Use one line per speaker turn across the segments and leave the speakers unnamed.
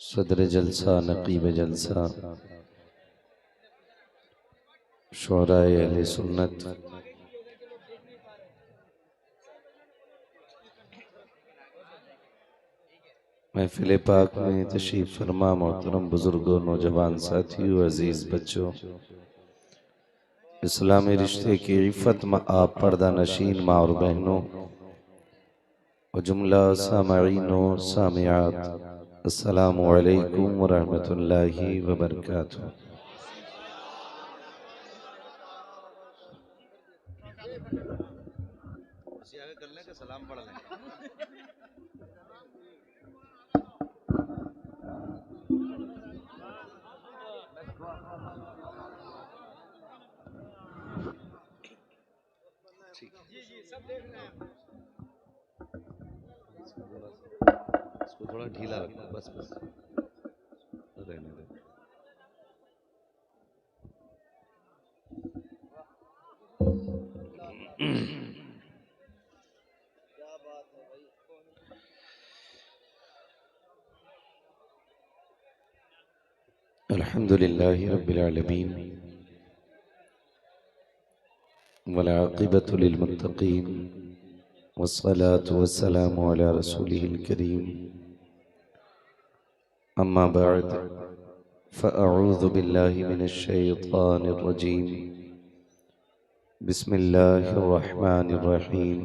सदर जलसा, नकीब जलसा, शुअराए अहले सुन्नत, महफिल पाक में तशरीफ फरमा मोहतरम बुजुर्गों, नौजवान साथियों, अजीज बच्चों, इस्लामी रिश्ते की इफ़्फ़त में आप पर्दा नशीन माँ और बहनों और जुमला सामईनो सामियात, अस्सलामु अलैकुम व रहमतुल्लाहि व बरकातुहू। सलाम पढ़ लें। इसको थोड़ा ढीला रखो, बस रहने दो। अल्हम्दुलिल्लाहि रब्बिल आलमीन वल आक़िबतु लिल मुत्तक़ीन वस्सलातु वस्सलामु अला रसूलिहिल करीम। अम्मा बअद फ़अऊज़ु बिल्लाहि मिनश शैतानिर रजीम। बिस्मिल्लाहिर रहमानिर रहीम।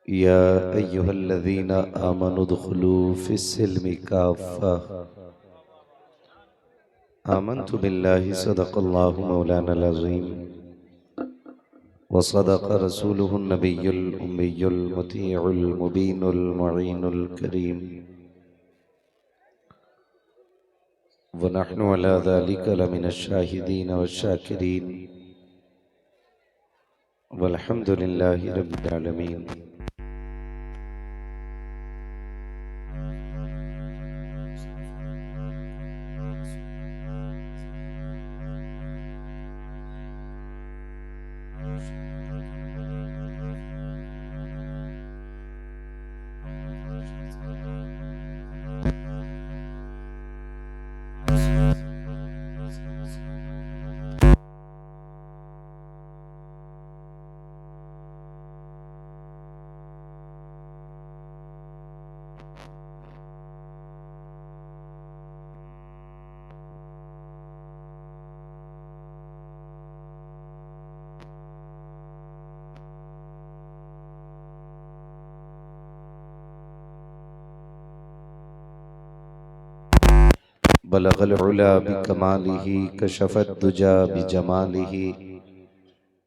या अय्युहल्लज़ीना आमनु दुख़ुलू फ़िस्सिल्मि काफ़्फ़ा। आमन्तु बिल्लाहि सदक़ल्लाहु मौलानल अज़ीम व सदक़ रसूलुहुन नबियुल उम्मियुल मुतीउल मुबीनुल मुईनुल करीम व नहनु अला ज़ालिका लमिनश शाहिदीन वश्शाकिरीन वल्हम्दुलिल्लाहि रब्बिल आलमीन। बलगल उला बिकमालिही कशफत दुजा बिजमालिही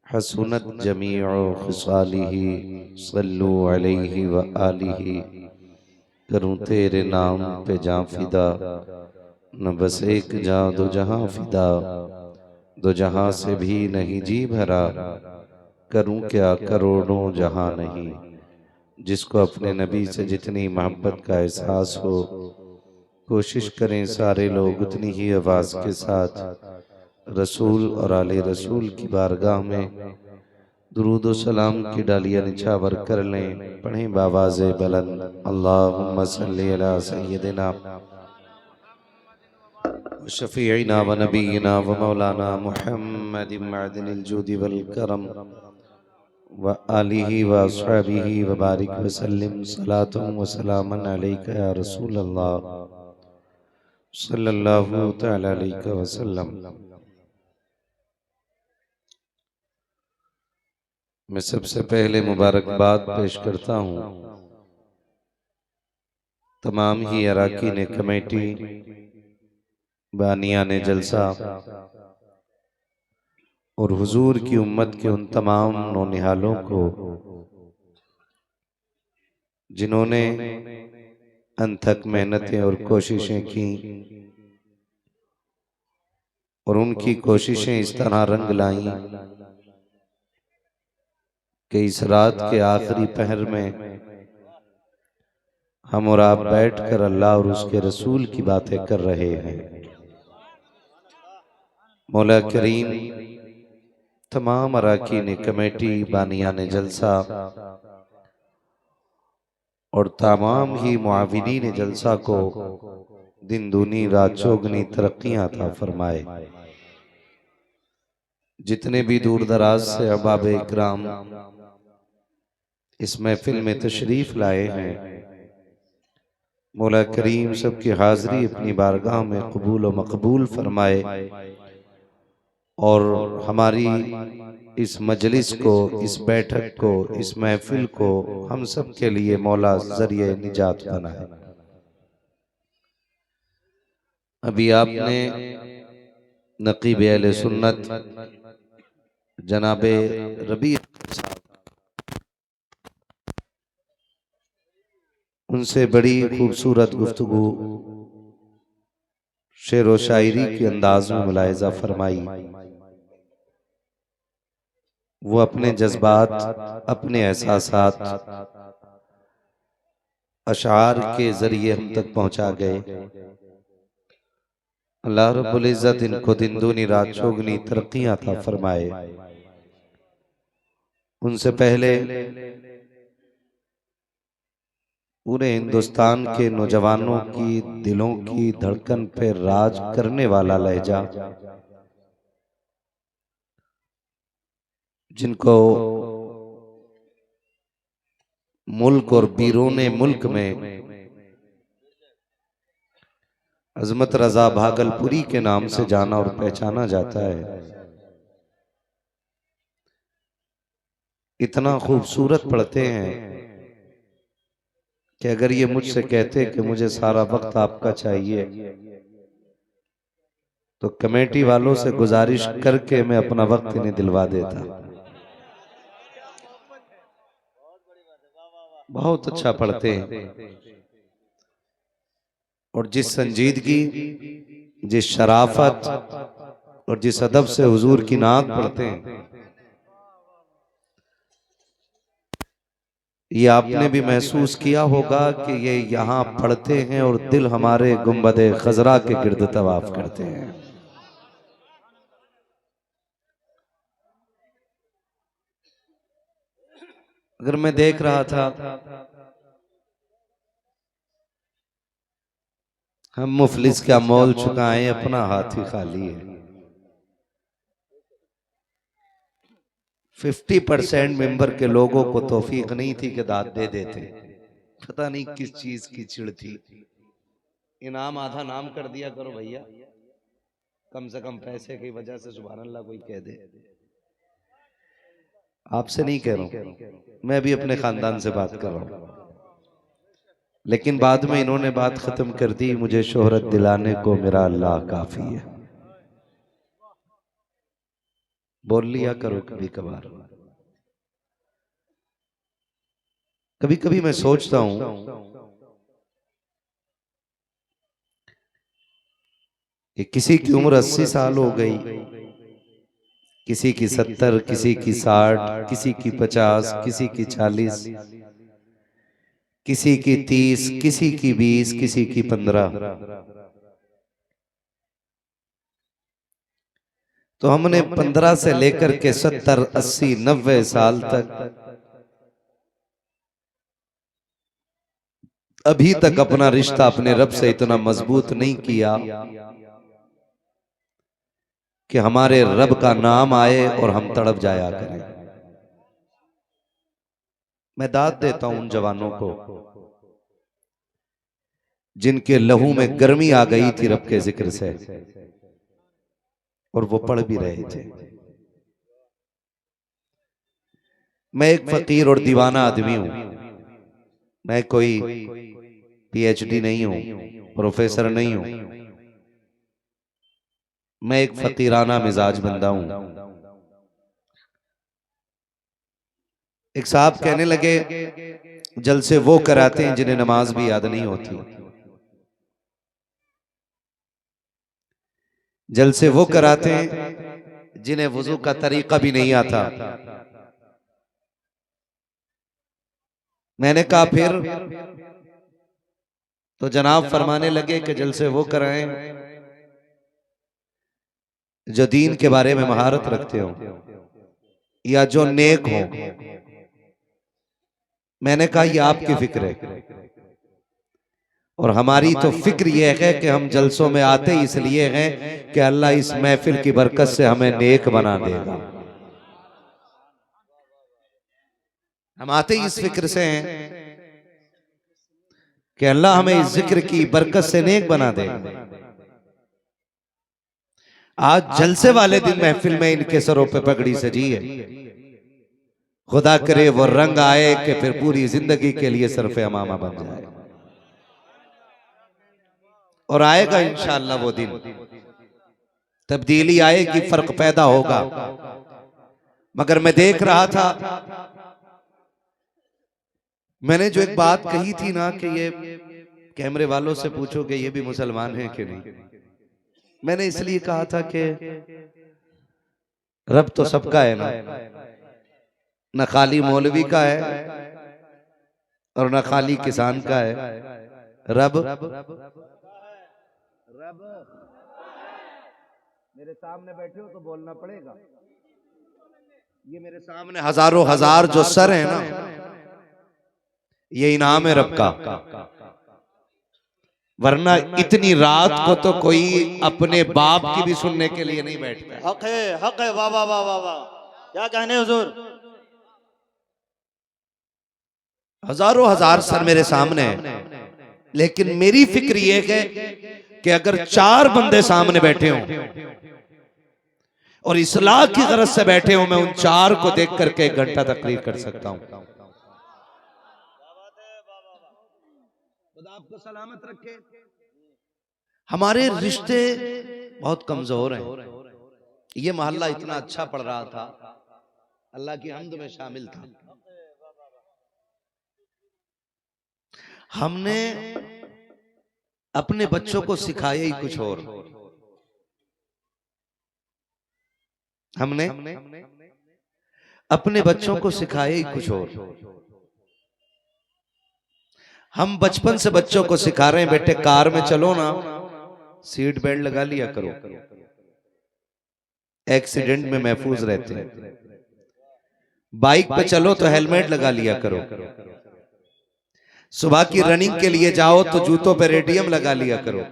हसुनत जमीउ खिसालिही सल्लु अलैहि व आलिही। करूं तेरे नाम पे जां फिदा, न बस एक जां दो जहां फिदा, दो जहां से भी नहीं जी भरा, करूं क्या करोड़ों जहां नहीं। जिसको अपने नबी से जितनी मोहब्बत का एहसास हो, कोशिश करें सारे लोग उतनी ही आवाज के साथ रसूल और आले रसूल की बारगाह में दुरूद व सलाम की डालियां निछावर कर लें। पढ़ें बावाज़े बुलंद, अल्लाहुम्मा सल्ली अला सय्यदिना शफ़ीइना व नबीना व मौलाना मुहम्मदिन मअदिनिल जूदि वल करम व आलिही व अस्हाबिही व बारिक व सल्लिम सलातुन व सलामन अलैका या रसूल अल्लाह सल्लल्लाहु तआला अलैहि वसल्लम। मैं सबसे पहले मुबारकबाद पेश करता हूँ तमाम ही अराकीन कमेटी, बानियाने जलसा और हुजूर की उम्मत के उन तमाम नौनिहालों को जिन्होंने अनथक मेहनतें और कोशिशें की और उनकी कोशिशें इस तरह रंग लाईं कि इस रात के आखिरी पहर में हम और आप बैठकर अल्लाह और उसके रसूल की बातें कर रहे हैं। मौला करीम तमाम अराकीन कमेटी, बानियाने जलसा और तमाम ही मुआविनीन जलसा को दिन दूनी रात चौगनी तरक्कियां अता फरमाए। जितने भी दूर दराज से अहबाब इकराम इस महफिल में तशरीफ लाए हैं, मौला करीम सबकी हाजिरी अपनी बारगाह में कबूल व मकबूल फरमाए और हमारी इस मजलिस को, इस बैठक को, इस महफिल को हम सब के लिए मौला जरिए निजात बनाए। अभी आपने नकीब अहले सुन्नत जनाबे रबी उनसे बड़ी खूबसूरत गुफ्तगू शेर व शायरी के अंदाज में मुलायजा फरमाई। वो अपने जज्बात, अपने एहसासात अशार के जरिए हम तक पहुंचा गए। अल्लाह रब्बुल इज्जत इनको दिन दूनी रात चौगनी तरक्कियां अता फरमाए। उनसे पहले पूरे हिंदुस्तान के नौजवानों की दिलों की धड़कन पे राज करने वाला लहजा, जिनको मुल्क और बीरोने मुल्क में अजमत रजा भागलपुरी के नाम से जाना और पहचाना जाता है, इतना खूबसूरत पढ़ते हैं कि अगर ये मुझसे कहते कि मुझे सारा वक्त आपका चाहिए तो कमेटी वालों से गुजारिश करके मैं अपना वक्त इन्हें दिलवा देता। बहुत अच्छा पढ़ते हैं और जिस संजीदगी, जिस शराफत और जिस अदब से हुजूर की नात पढ़ते हैं, ये आपने भी महसूस किया होगा कि ये यहाँ पढ़ते हैं और दिल हमारे गुंबदे खजरा के गिर्द तवाफ करते हैं। अगर मैं देख रहा था, हम मुफलिस का मोल चुकाएं, अपना हाथ ही खाली है। 50% मेंबर के लोगों को तौफीक नहीं थी कि दाद दे देते। पता नहीं किस चीज की चिढ़ थी। इनाम आधा नाम कर दिया करो भैया, कम से कम पैसे की वजह से सुभान अल्लाह कोई कह दे। आपसे नहीं कह रहा हूं, मैं भी अपने खानदान से बात कर रहा हूं। लेकिन बाद में इन्होंने बात खत्म कर दी, मुझे शोहरत दिलाने को मेरा अल्लाह काफी है। बोल लिया करो कभी कभार। कभी कभी मैं सोचता हूं कि किसी की उम्र 80 साल हो गई, किसी की 70, किसी की 60, किसी की 50, किसी की 40, किसी की 30, किसी की 20, किसी की 15। तो हमने 15 से लेकर के 70, 80, 90 साल तक अभी तक अपना रिश्ता अपने रब से इतना मजबूत नहीं किया कि हमारे रब का नाम आए और हम तड़प जाया करें। मैं दाद देता हूं उन जवानों को जिनके लहू में गर्मी आ गई थी रब के जिक्र से और वो पढ़ भी रहे थे। मैं एक फकीर और दीवाना आदमी हूं, मैं कोई पीएचडी नहीं हूं, प्रोफेसर नहीं हूं, मैं एक फकीराना मिजाज बंदा हूं। एक साहब कहने लगे जलसे वो कराते हैं जिन्हें नमाज भी याद नहीं होती, जलसे वो कराते हैं जिन्हें वुजू का तरीका भी नहीं आता। मैंने कहा फिर? तो जनाब फरमाने लगे कि जलसे वो कराएं जो दीन के बारे में महारत रखते हो या जो नेक हो। मैंने कहा ये आपकी फिक्र है, और हमारी तो फिक्र यह है कि हम जलसों में आते इसलिए हैं कि अल्लाह इस महफिल की बरकत से हमें नेक बना देगा। हम आते इस फिक्र से हैं कि अल्लाह हमें इस जिक्र की बरकत से नेक बना देगा। आज जलसे वाले दिन महफिल में इनके सरों पे पगड़ी सजी है। खुदा करे वो रंग आए कि फिर पूरी जिंदगी के लिए सरफे अमामा बन जाए, और आएगा इंशाअल्लाह वो दिन, तब्दीली आएगी, फर्क पैदा होगा। मगर मैं देख रहा था, मैंने जो एक बात कही थी ना कि ये कैमरे वालों से पूछो कि ये भी मुसलमान हैं कि नहीं, मैंने इसलिए कहा था कि रब तो सबका है ना, न खाली मौलवी का है और न खाली किसान का है। रब मेरे सामने बैठे हो तो बोलना पड़ेगा। ये मेरे सामने हजारों हजार जो सर है ना, ये इनाम है रब का। वरना इतनी रात को तो कोई अपने बाप की भी सुनने के लिए नहीं बैठता।
हक है, हक है। वाह वाह वाह वाह वाह, क्या कहने हुजूर।
हजारों हजार सर मेरे सामने है, लेकिन मेरी फिक्र ये है कि अगर 4 बंदे सामने बैठे हों और इस्लाह की गरज से बैठे हों, मैं उन 4 को देख करके 1 घंटा तकरीर कर सकता हूं। खुदा आपको सलामत रखे। हमारे रिश्ते बहुत कमजोर हैं। ये मोहल्ला इतना अच्छा पढ़ रहा था, अल्लाह की हम्द में शामिल था। हमने अपने बच्चों को सिखाया ही कुछ और। हमने अपने बच्चों को सिखाया ही कुछ और। हम बचपन से बच्चों को सिखा रहे हैं, बेटे कार में चलो ना, सीट बेल्ट लगा लिया करो, एक्सीडेंट में महफूज रहते हैं। बाइक पे चलो तो हेलमेट लगा लिया करो। सुबह की रनिंग के लिए जाओ तो जूतों पे रेडियम लगा लिया करो।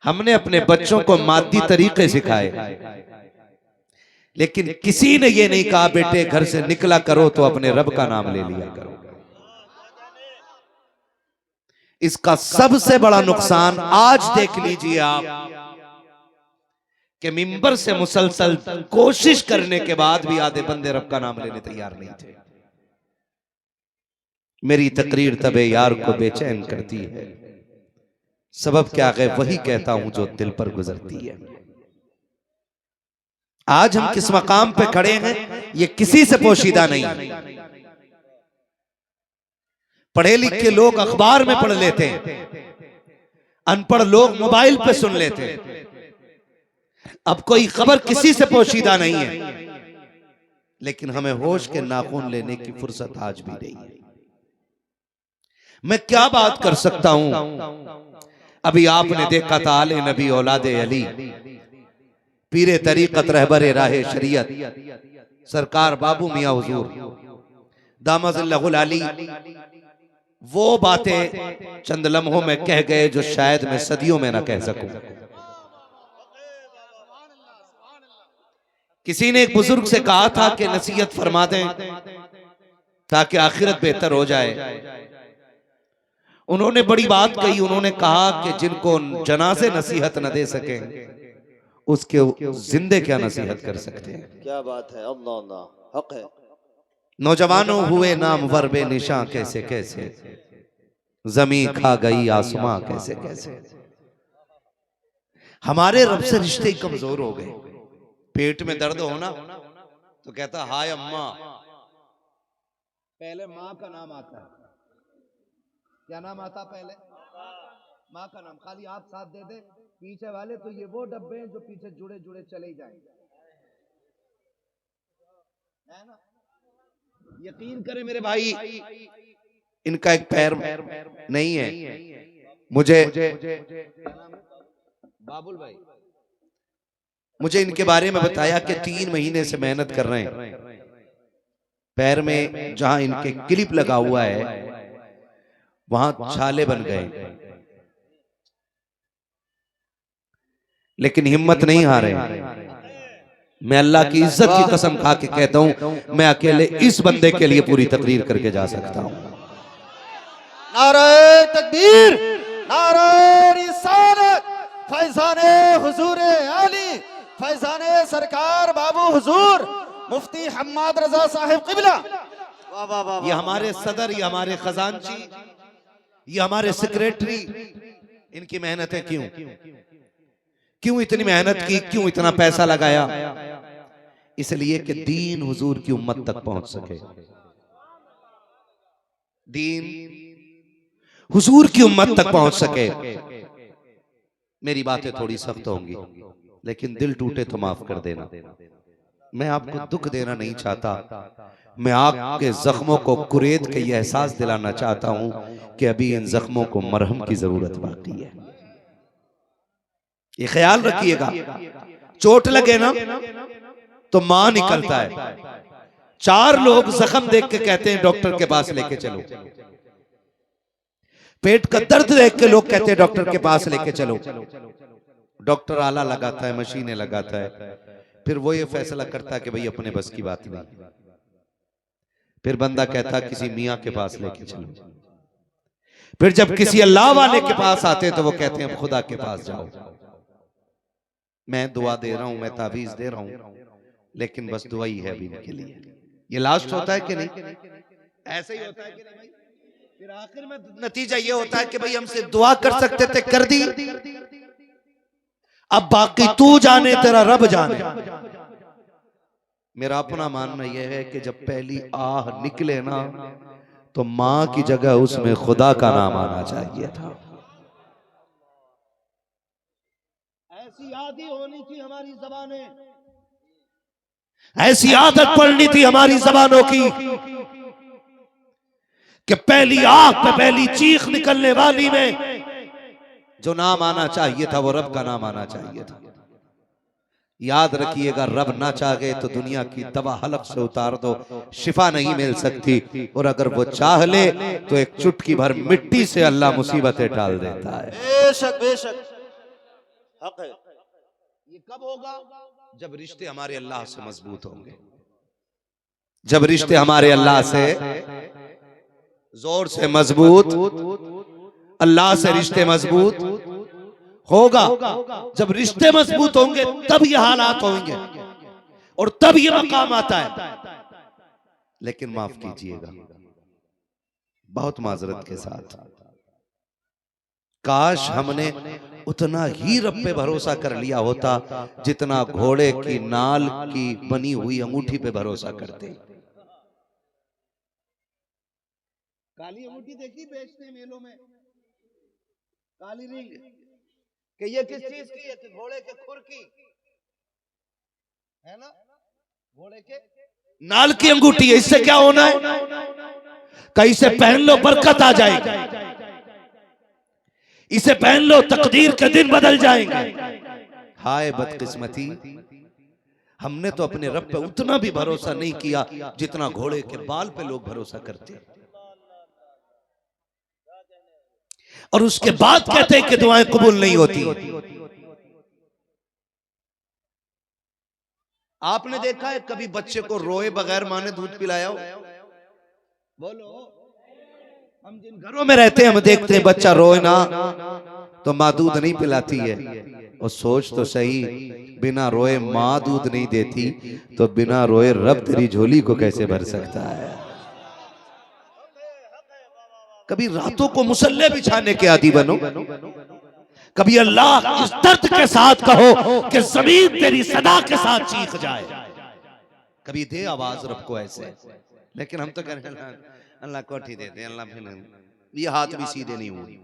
हमने अपने बच्चों को मादी तरीके सिखाए, लेकिन किसी ने ये नहीं कहा बेटे घर से निकला करो तो अपने रब का नाम ले लिया करो। इसका सबसे बड़ा नुकसान आज देख लीजिए आप कि मिंबर से मुसलसल कोशिश करने के बाद भी आधे बंदे रब का नाम लेने तैयार नहीं थे। मेरी तकरीर तबे यार को बेचैन करती है, सबब क्या है वही कहता हूं जो दिल पर गुजरती है। आज हम किस मकाम पे खड़े हैं ये किसी से पोशीदा नहीं। पढ़े लिखे लोग अखबार में पढ़ लेते हैं, अनपढ़ लोग मोबाइल पे सुन लेते हैं। अब कोई खबर किसी से पोशीदा नहीं है, लेकिन हमें होश के नाखून लेने की फुर्सत आज भी नहीं है। मैं क्या बात कर सकता हूं। अभी आपने देखा था आले नबी औलादे अली, पीरे तरीकत रहबरे राहे शरीयत सरकार बाबू मियां हुजूर दामजुल्लाहुल अली वो बातें चंद लम्हों में कह गए जो शायद मैं सदियों में ना कह सकूं। किसी ने एक बुजुर्ग से कहा था कि नसीहत फरमा दें ताकि आखिरत बेहतर हो जाए। उन्होंने बड़ी बात कही, उन्होंने कहा कि जिनको जनाजे नसीहत न दे सके उसके जिंदे क्या नसीहत कर सकते हैं।
क्या बात है, अल्लाह अल्लाह, हक है।
नौजवानों हुए नामवर बेनिशां कैसे कैसे, जमीन खा गई आसमां कैसे कैसे। हमारे रब से रिश्ते कमजोर हो गए। पेट में दर्द हो ना तो कहता हाय अम्मा, पहले माँ का नाम आता है। क्या नाम आता पहले? माँ का नाम। खाली आप साथ दे दे पीछे वाले तो ये वो डब्बे हैं जो पीछे जुड़े जुड़े चले जाएंगे, है ना? यकीन करें मेरे भाई, इनका एक पैर नहीं है। मुझे बाबुल भाई मुझे इनके बारे में बताया कि 3 महीने से मेहनत कर रहे हैं, पैर में जहां इनके क्लिप लगा हुआ है वहां छाले बन गए, लेकिन हिम्मत नहीं हारे। मैं अल्लाह की इज्जत की कसम खा के कहता हूं, मैं अकेले इस बंदे के लिए पूरी तकरीर करके जा सकता हूं।
नारे तकबीर, नारे रिसालत, फैजाने हुजूर आली, फैजाने सरकार बाबू हुजूर मुफ्ती हम्माद रजा साहिब किबला। वाह वाह वाह।
ये हमारे सदर, ये हमारे खजानची, ये हमारे सेक्रेटरी, इनकी मेहनतें क्यों इतनी मेहनत की, क्यों इतना पैसा लगाया? इसलिए कि दीन हुजूर की उम्मत तक पहुंच सके। दीन हुजूर की उम्मत तक पहुंच सके। मेरी बातें थोड़ी सख्त होंगी, लेकिन दिल टूटे तो माफ कर देना। मैं आपको दुख देना नहीं चाहता, मैं आपके जख्मों को कुरेद के ये एहसास दिलाना चाहता हूं कि अभी इन जख्मों को मरहम की जरूरत बाकी है। ये ख्याल रखिएगा, चोट लगे ना तो मां निकलता है। 4 लोग जख्म देख के कहते हैं डॉक्टर के पास लेके चलो। पेट का दर्द देख के लोग कहते हैं डॉक्टर के पास लेके चलो। डॉक्टर आला लगाता है, मशीनें लगाता है, फिर वो ये फैसला करता है कि भाई अपने बस की बात नहीं। फिर बंदा कहता है किसी मियां के पास लेके चलो। फिर जब किसी अल्लाह वाले के पास आते हैं तो वो कहते हैं अब खुदा के पास जाओ। मैं दुआ दे रहा हूं, मैं तावीज दे रहा हूं, लेकिन बस दुआ ही है अभी इनके लिए। ये लास्ट होता है कि नहीं? ऐसे ही होता है कि नहीं भाई? फिर आखिर में नतीजा ये होता है कि भाई हमसे दुआ कर सकते थे, कर दी, अब बाकी तू जाने, तेरा रब जाने। मेरा अपना मानना यह है कि जब पहली आह निकले ना तो मां की जगह उसमें खुदा का नाम आना चाहिए था। ऐसी आदत होनी थी हमारी ज़बानें, ऐसी आदत पड़नी थी हमारी ज़बानों की कि पहली आग पे पहली चीख निकलने वाली में जो नाम आना चाहिए था वो रब का नाम आना चाहिए था। याद रखिएगा, रब ना चाहे तो दुनिया की दवा हलक से उतार दो, शिफा नहीं मिल सकती, और अगर वो चाह ले तो एक चुटकी भर मिट्टी से अल्लाह मुसीबतें टाल देता है।
बेशक बेशक हक है।
ये कब होगा? जब रिश्ते हमारे अल्लाह से मजबूत होंगे, जब रिश्ते हमारे अल्लाह से जोर से मजबूत, अल्लाह से रिश्ते मजबूत होगा। जब रिश्ते मजबूत होंगे तब ये हालात होंगे और तब ये मकाम आता है। लेकिन माफ कीजिएगा, बहुत माजरत के साथ, काश हमने उतना ही रब पे भरोसा कर लिया होता जितना घोड़े की नाल की बनी हुई अंगूठी पे भरोसा करते। काली अंगूठी देखी बेचते मेलों में, काली रिंग, कि ये किस चीज की है? कि घोड़े के खुर की है ना, घोड़े के नाल की अंगूठी है। इससे क्या होना है? कहीं से पहन लो बरकत आ जाएगी, इसे पहन लो तकदीर के दिन बदल जाएंगे। हाय बदकिस्मती, हमने तो अपने रब पे उतना भी भरोसा नहीं किया जितना घोड़े के बाल पे लोग भरोसा करते हैं, और उसके बाद कहते हैं कि दुआएं कबूल नहीं होती। आपने देखा है कभी बच्चे को रोए बगैर माँ ने दूध पिलाया हो? बोलो। हम जिन घरों में रहते हैं हम देखते हैं बच्चा रोए ना तो माँ दूध नहीं पिलाती है। और सोच तो सही, बिना रोए माँ दूध नहीं देती तो बिना रोए रब तेरी झोली को कैसे भर सकता है? कभी रातों को मुसल्ले बिछाने के आदी बनो, कभी अल्लाह इस दर्द के साथ कहो कि जमीन तेरी सदा के साथ चीख जाए, कभी दे आवाज रब को ऐसे। लेकिन हम तो कह रहे हैं अल्लाह कोठी दे दे, अल्लाह फिर ये हाथ भी सीधे नहीं हुए,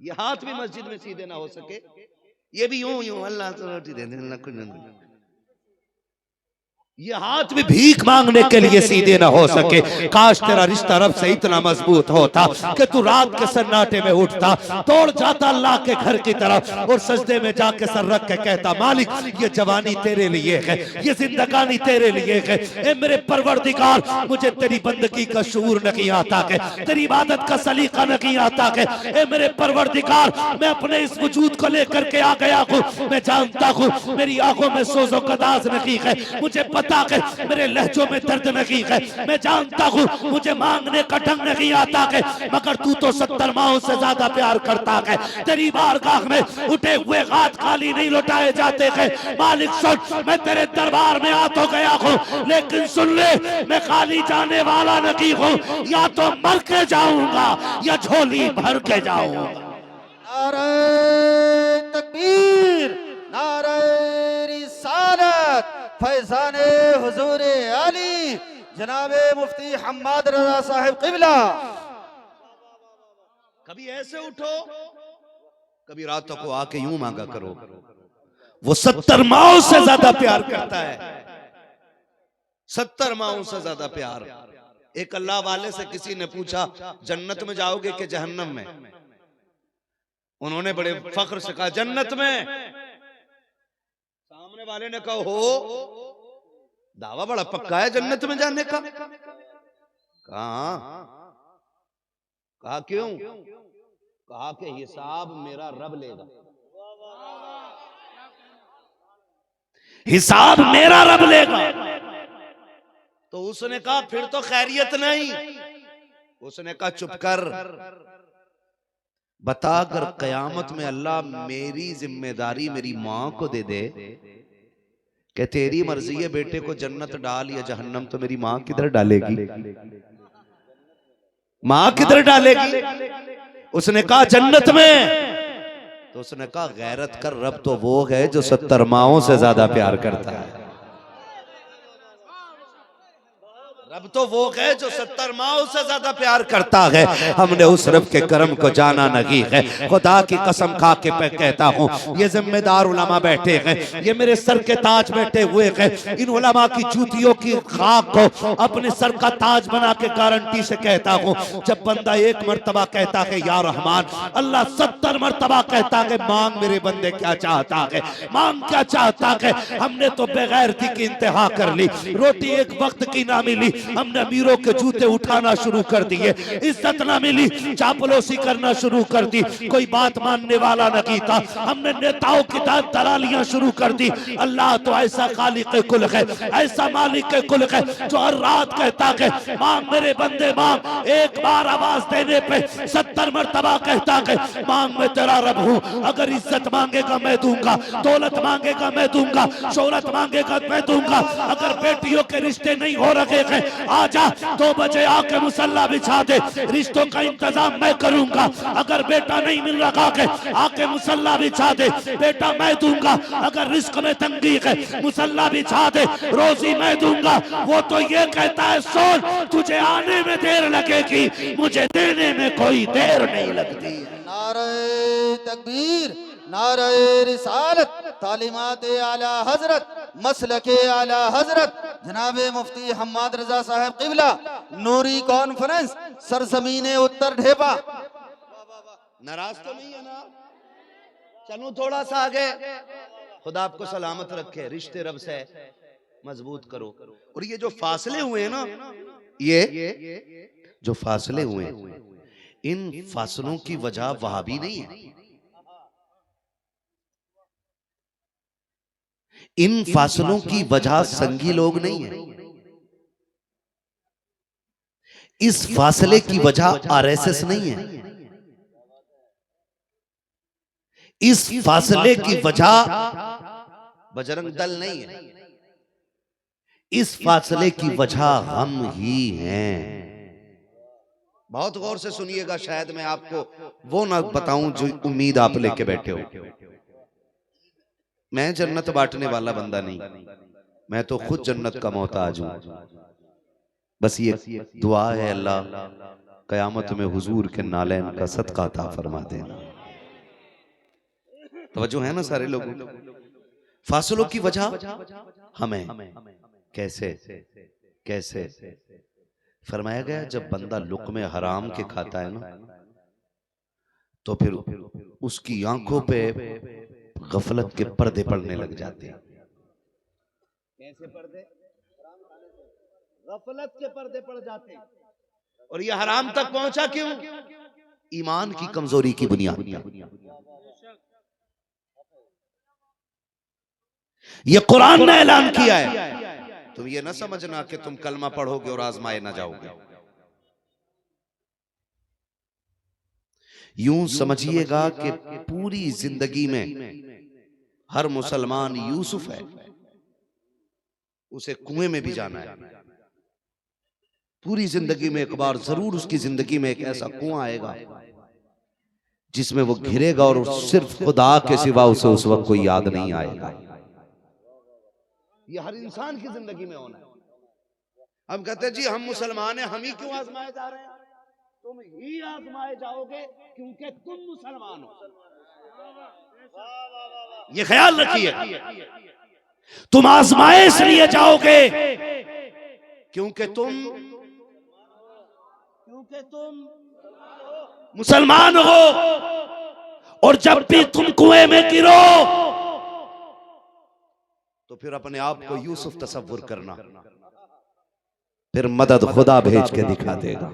ये हाथ भी मस्जिद में सीधे ना हो सके, ये भी यूं यूं अल्लाह तो रोटी दे दे, अल्लाह कुछ नहीं। ये हाथ भी भीख मांगने के लिए सीधे ना हो सके। काश तेरा रिश्ता रब से इतना मजबूत होता कि तू रात के सन्नाटे में उठता, दौड़ जाता अल्लाह के घर की तरफ और सजदे में जाके सर रख के कहता, मालिक ये जवानी तेरे लिए है, ये जिंदगानी तेरे लिए है। ए मेरे परवरदिगार, मुझे तेरी बंदगी का शूर नहीं आता के, तेरी इबादत का सलीका नहीं आता के। ए मेरे परवरदिगार, मैं अपने इस वजूद को लेकर के आ गया हूँ। मैं जानता हूँ मेरी आंखों में सोजो कदाज नहीं है, मुझे पता है मेरे लहजों में दर्द नहीं है, मैं जानता हूँ मुझे मांगने का ढंग नहीं आता है, मगर तू तो 70 माओं से ज्यादा प्यार करता है। तेरी बारगाह में उठे हुए हाथ खाली नहीं लौटाए जाते हैं। मालिक सुन, मैं तेरे दरबार में आ तो गया हूँ, लेकिन सुन ले, मैं खाली जाने वाला नहीं हूँ। या तो मर के जाऊंगा या झोली भर के जाऊंगा।
नारे तकबीर, नारे रिसालत, फैजाने हुजूर आली जनाबे मुफ्ती हम्माद रजा साहिब क़िबला।
कभी ऐसे उठो, कभी रातों को आके यूं मांगा करो। वो 70 माओं से ज्यादा प्यार करता है, 70 माओं से ज्यादा प्यार। एक अल्लाह वाले से किसी ने पूछा, जन्नत में जाओगे कि जहन्नम में? उन्होंने बड़े फख्र से कहा, जन्नत में। सामने वाले ने कहा, हो दावा बड़ा पक्का है जन्नत में जाने का? कहा क्यों? कहा कि हिसाब मेरा रब लेगा, हिसाब मेरा रब लेगा। तो उसने कहा फिर तो खैरियत नहीं। उसने कहा चुप कर, बता अगर कयामत में अल्लाह मेरी जिम्मेदारी मेरी मां को दे दे कि तेरी मर्जी है बेटे को जन्नत डाल या जहन्नम, तो मेरी मां किधर डालेगी? मां किधर डालेगी? उसने कहा जन्नत में। तो उसने कहा गैरत कर, रब तो वो है जो 70 माओं से ज्यादा प्यार करता है। रब तो वो है जो 70 माओं से ज्यादा प्यार करता है। हमने उस रब के करम को जाना नहीं है। खुदा की कसम खा के मैं कहता हूँ, ये जिम्मेदार उलमा बैठे हैं, ये मेरे सर के ताज बैठे हुए हैं। इन उलमा की जूतियों की खाक को अपने सर का ताज बना के गारंटी से कहता हूँ, जब बंदा एक मर्तबा कहता है या रहमान, अल्लाह 70 मर्तबा कहता है मांग मेरे बंदे क्या चाहता है, मांग क्या चाहता है। हमने तो बेगैरती की इंतहा कर ली, रोटी एक वक्त की ना मिली, हमने अमीरों के जूते उठाना शुरू कर दिए, इज्जत ना मिली, चापलूसी करना शुरू कर दी, कोई बात मानने वाला नहीं था, हमने नेताओं की दलालियां शुरू कर दी। अल्लाह तो ऐसा खालिक कुल है, ऐसा मालिक कुल है, जो हर रात कहता है मांग मेरे बंदे मांग। एक बार आवाज देने पे 70 मर्तबा कहता है मांग, मैं तेरा रब हूँ। अगर इज्जत मांगेगा मैं दूंगा, दौलत मांगेगा मैं दूंगा, शोहरत मांगेगा मैं दूंगा। अगर बेटियों के रिश्ते नहीं हो रहे हैं, आजा 2 बजे आके मुसल्ला बिछा दे, रिश्तों का इंतजाम मैं करूंगा। अगर बेटा नहीं मिल रहा है, आके मुसल्ला बिछा दे, बेटा मैं दूंगा। अगर रिस्क में तंगी है, मुसल्ला बिछा दे, रोजी मैं दूंगा। वो तो ये कहता है सुन, तुझे आने में देर लगेगी, मुझे देने में कोई देर नहीं लगती।
नारे तकबीर, नारे रिसालत, तालीमात आला हजरत, मसलके आला हजरत जनाबे मुफ्ती हम्माद रजा साहब क़िबला, नूरी कॉन्फ्रेंस, सरजमीने उत्तर ढेपा।
नाराज तो नहीं है ना? चलो थोड़ा सा आगे। खुदा आपको सलामत रखे, रिश्ते रब से मजबूत करो। और ये जो फासले हुए हैं ना, ये जो फासले हुए हैं, इन फासलों की वजह वहाबी नहीं है, इन फासलों की वजह संगी लोग नहीं है, इस फासले की वजह आरएसएस नहीं है, इस फासले की वजह बजरंग दल नहीं है, इस फासले की वजह हम ही हैं। बहुत गौर से सुनिएगा, शायद मैं आपको वो ना बताऊं जो उम्मीद आप लेके बैठे हो। मैं जन्नत बांटने वाला बंदा नहीं, मैं तो खुद जन्नत का मोहताज हूं। बस ये दुआ है, अल्लाह कयामत में हुजूर के नालैन का सदका अता फरमा देना। तवज्जो है ना सारे लोगों? फासलों की वजह हमें, कैसे कैसे? फरमाया गया जब बंदा लुक़्मे हराम के खाता है ना, तो फिर उसकी आंखों पे गफलत के पर्दे पड़ने लग जाते हैं। कैसे पर्दे? गफलत के पर्दे पड़ जाते हैं। और ये हराम तक पहुंचा क्यों? ईमान की कमजोरी की बुनियाद। ये कुरान ने ऐलान किया है। तुम ये ना समझना कि तुम कलमा पढ़ोगे और आजमाए ना जाओगे। यूं समझिएगा कि पूरी जिंदगी में हर मुसलमान यूसुफ है, उसे कुएं में भी जाना है। पूरी जिंदगी में एक बार जरूर उसकी जिंदगी में एक ऐसा कुआं आएगा जिसमें वो घिरेगा और सिर्फ खुदा के सिवा उसे उस वक्त कोई याद नहीं आएगा। ये हर इंसान की जिंदगी में होना है। हम कहते हैं जी हम मुसलमान हैं, हम ही क्यों आजमाए जा रहे हैं? तुम ही आजमाए जाओगे क्योंकि तुम मुसलमान हो। ये ख्याल रखिए, तुम आजमाए इसलिए जाओगे क्योंकि तुम मुसलमान हो। और जब भी तुम कुएं में गिरो तो फिर अपने आप को यूसुफ तसव्वुर करना, फिर मदद खुदा भेज के दिखा देगा।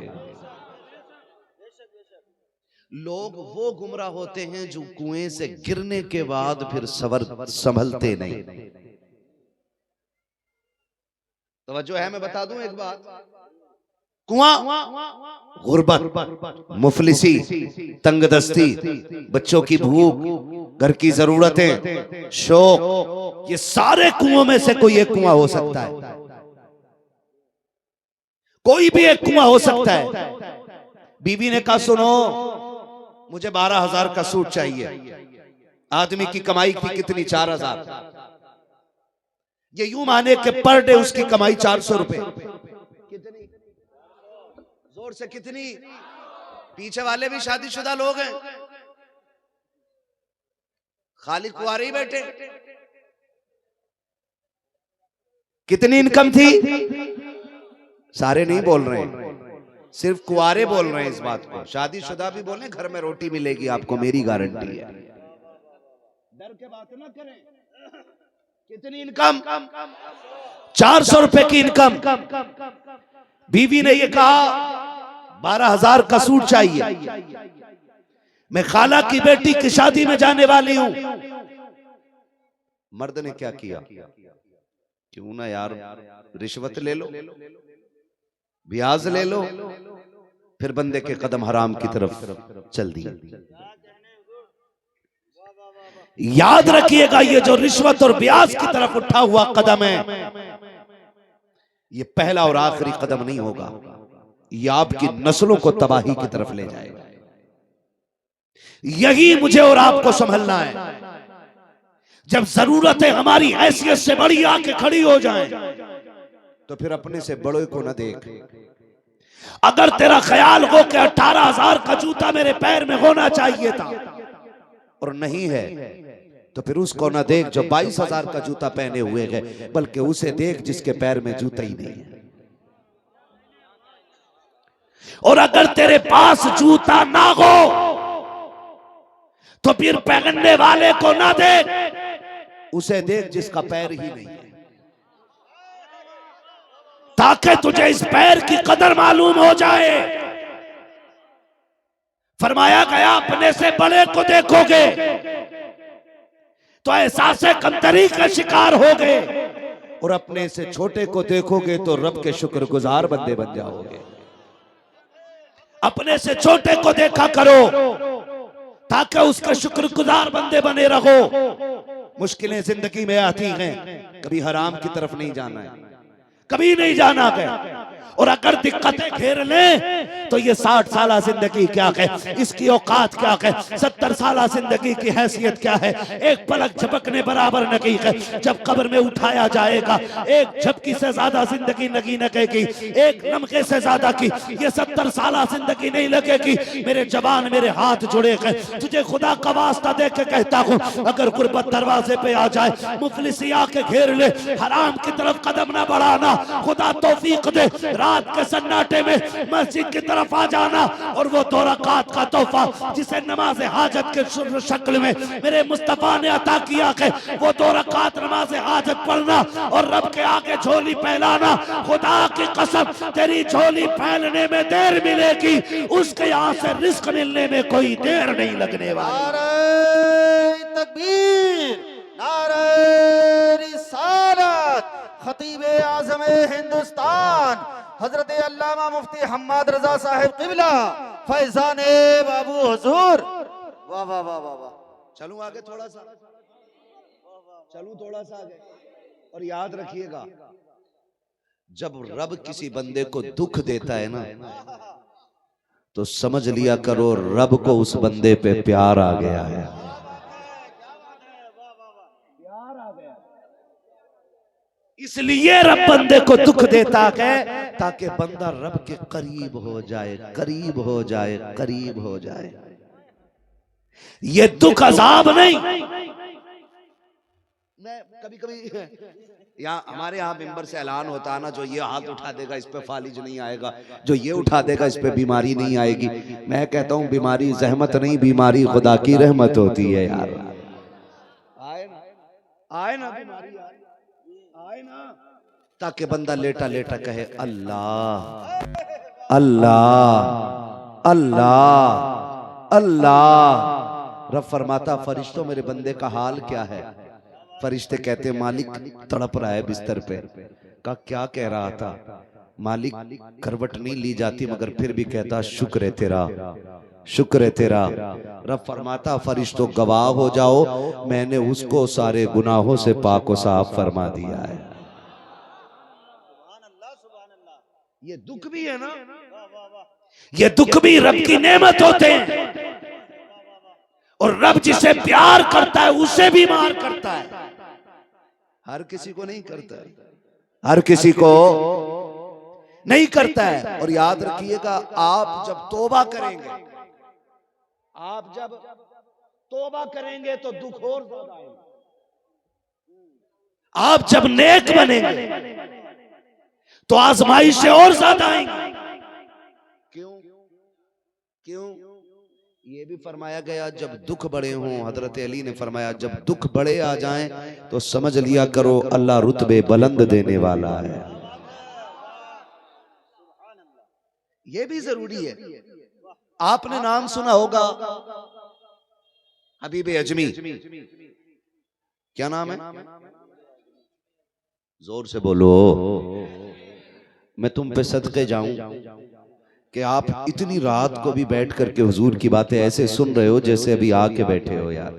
लोग वो गुमराह होते हैं जो कुएं से गिरने के बाद फिर संभलते नहीं। तवज्जो है? मैं बता दूं एक बात। कुआं गुर्बत, मुफलिसी, तंगदस्ती, बच्चों की भूख, घर की जरूरतें, शौक, ये सारे कुओं में से कोई एक कुआं हो सकता है। कोई भी एक कुआं हो सकता है। बीवी ने कहा सुनो मुझे 12,000 का सूट चाहिए। आदमी की कमाई थी कितनी? 4,000। ये यूं माने कि पर डे उसकी कमाई 400 रुपए। कितनी? जोर से कितनी? पीछे वाले भी शादीशुदा लोग हैं, खाली कुंवारे ही बैठे। कितनी इनकम थी? सारे नहीं बोल रहे हैं, सिर्फ कुंवारे बोल रहे हैं इस बात को। शादीशुदा भी बोले घर में रोटी मिलेगी आपको, मेरी गारंटी है। डर के बात ना करें। कितनी इनकम? 400 रुपए की इनकम। बीवी ने ये कहा 12,000 का सूट चाहिए, मैं खाला की बेटी की शादी में जाने वाली हूं। मर्द ने क्या किया? क्यों ना यार रिश्वत ले लो, ब्याज ले लो, फिर बंदे के कदम हराम की तरफ चल दिए। याद रखिएगा ये जो रिश्वत और ब्याज की तरफ उठा हुआ कदम है, ये पहला और आखिरी कदम नहीं होगा। ये आपकी नस्लों को तबाही की तरफ ले जाएगा। यही मुझे और आपको संभलना है। जब जरूरतें हमारी हैसियत से बड़ी आके खड़ी हो जाएं, तो फिर अपने से बड़ों को न देख। अगर तेरा ख्याल हो कि 18,000 का जूता मेरे पैर में होना चाहिए था और नहीं है, तो फिर उसको न देख जो 22,000 का जूता पहने हुए है, बल्कि उसे देख जिसके पैर में जूता ही नहीं है। और अगर तेरे पास जूता ना हो तो फिर पहनने वाले को ना देख, उसे देख जिसका पैर ही नहीं है, ताकि तुझे इस पैर की कदर मालूम हो जाए। फरमाया गया अपने से बड़े को देखोगे तो एहसास कमतरी का शिकार होगे, और अपने से छोटे को देखोगे तो रब के शुक्रगुजार बंदे बन जाओगे। अपने से छोटे को देखा करो ताकि उसका शुक्रगुजार बंदे बने रहो। मुश्किलें जिंदगी में आती हैं, कभी हराम की तरफ नहीं जाना है, कभी नहीं जाना है।
और अगर दिक्कतें घेर ले तो ये 60 साल जिंदगी क्या है, इसकी औकात क्या है, 70 साल जिंदगी की हैसियत क्या है, एक पलक झपकने बराबर नहीं है। जब कब्र में उठाया जाएगा, एक झपकी से ज्यादा जिंदगी नहीं लगेगी, एक लम्हे से ज्यादा की ये 70 साल जिंदगी नहीं लगेगी। मेरे जवान, मेरे हाथ जुड़े गए, तुझे खुदा का वास्ता दे के कहता हूँ, अगर गुर्बत दरवाजे पे आ जाए, मुफलिसी आके घेर ले, हराम की तरफ कदम ना बढ़ाना। खुदा तौफीक दे, रात के सन्नाटे में मस्जिद की तरफ आ जाना और वो 2 रकात का तोहफा जिसे नमाज हाजत के शक्ल में मेरे मुस्तफा ने अता किया है, वो 2 रकात नमाज हाजत पढ़ना और रब के आगे झोली फैलाना। खुदा की कसम, तेरी झोली फैलने में देर मिलेगी, उसके यहाँ से रिस्क मिलने में कोई देर नहीं लगने वाली।
नारे तकबीर, नारे रिसालत। खतीबे आज़म हिंदुस्तान हजरत अल्लामा मुफ्ती हम्माद रजा साहिब क़िबला फैज़ाने बाबू हुजूर। वाह वाह वाह वाह वाह।
चलूं आगे थोड़ा सा, चलूं थोड़ा सा आगे। और याद रखिएगा, जब रब किसी बंदे को दुख देता है ना, तो समझ लिया करो रब को उस बंदे पे प्यार आ गया है। इसलिए रब बंदे को दुख देता है ताकि बंदा रब के करीब हो जाए, करीब हो जाए, करीब हो जाए। ये दुख अजाब नहीं। मैं कभी कभी यहाँ हमारे यहाँ मिंबर से ऐलान होता है ना, जो ये हाथ उठा देगा इस पे फालिज नहीं आएगा, जो ये उठा देगा इस पे बीमारी नहीं आएगी। मैं कहता हूँ बीमारी जहमत नहीं, बीमारी खुदा की रहमत होती है यार। आए ना, आए ना, बीमारी आए ना, ताकि बंदा लेटा लेटा कहे अल्लाह अल्लाह अल्लाह अल्लाह। रब फरमाता फरिश्तों मेरे बंदे का हाल क्या है? फरिश्ते कहते मालिक तड़प रहा है बिस्तर पे। का क्या कह रहा था? मालिक करवट नहीं ली जाती मगर फिर भी कहता शुक्र है तेरा, शुक्र है तेरा। रब फरमाता फरिश्तों गवाह हो जाओ, मैंने उसको सारे गुनाहों से पाक व साफ फरमा दिया है। ये दुख भी है ना, ये दुख भी रब की नेमत होते हैं। और रब जिसे प्यार करता है उसे भी मार करता है, हर किसी को नहीं करता है, हर किसी को नहीं करता है। और याद रखिएगा, आप जब तौबा करेंगे, आप जब तौबा करेंगे तो दुख और ज्यादा आएगा। आप जब नेक बनेंगे तो आजमाइशें और ज्यादा आएंगी। क्यों? क्यों? ये भी फरमाया गया जब दुख बड़े हों, हजरत अली ने फरमाया जब दुख बड़े आ जाएं तो समझ लिया करो अल्लाह रुतबे बुलंद देने वाला है। ये भी जरूरी है। आपने नाम सुना होगा हबीब अजमी, क्या नाम है? जोर से बोलो, मैं तुम पे सदके जाऊं कि आप इतनी रात को भी बैठ करके हुजूर की बातें ऐसे सुन रहे हो जैसे अभी आके बैठे हो यार।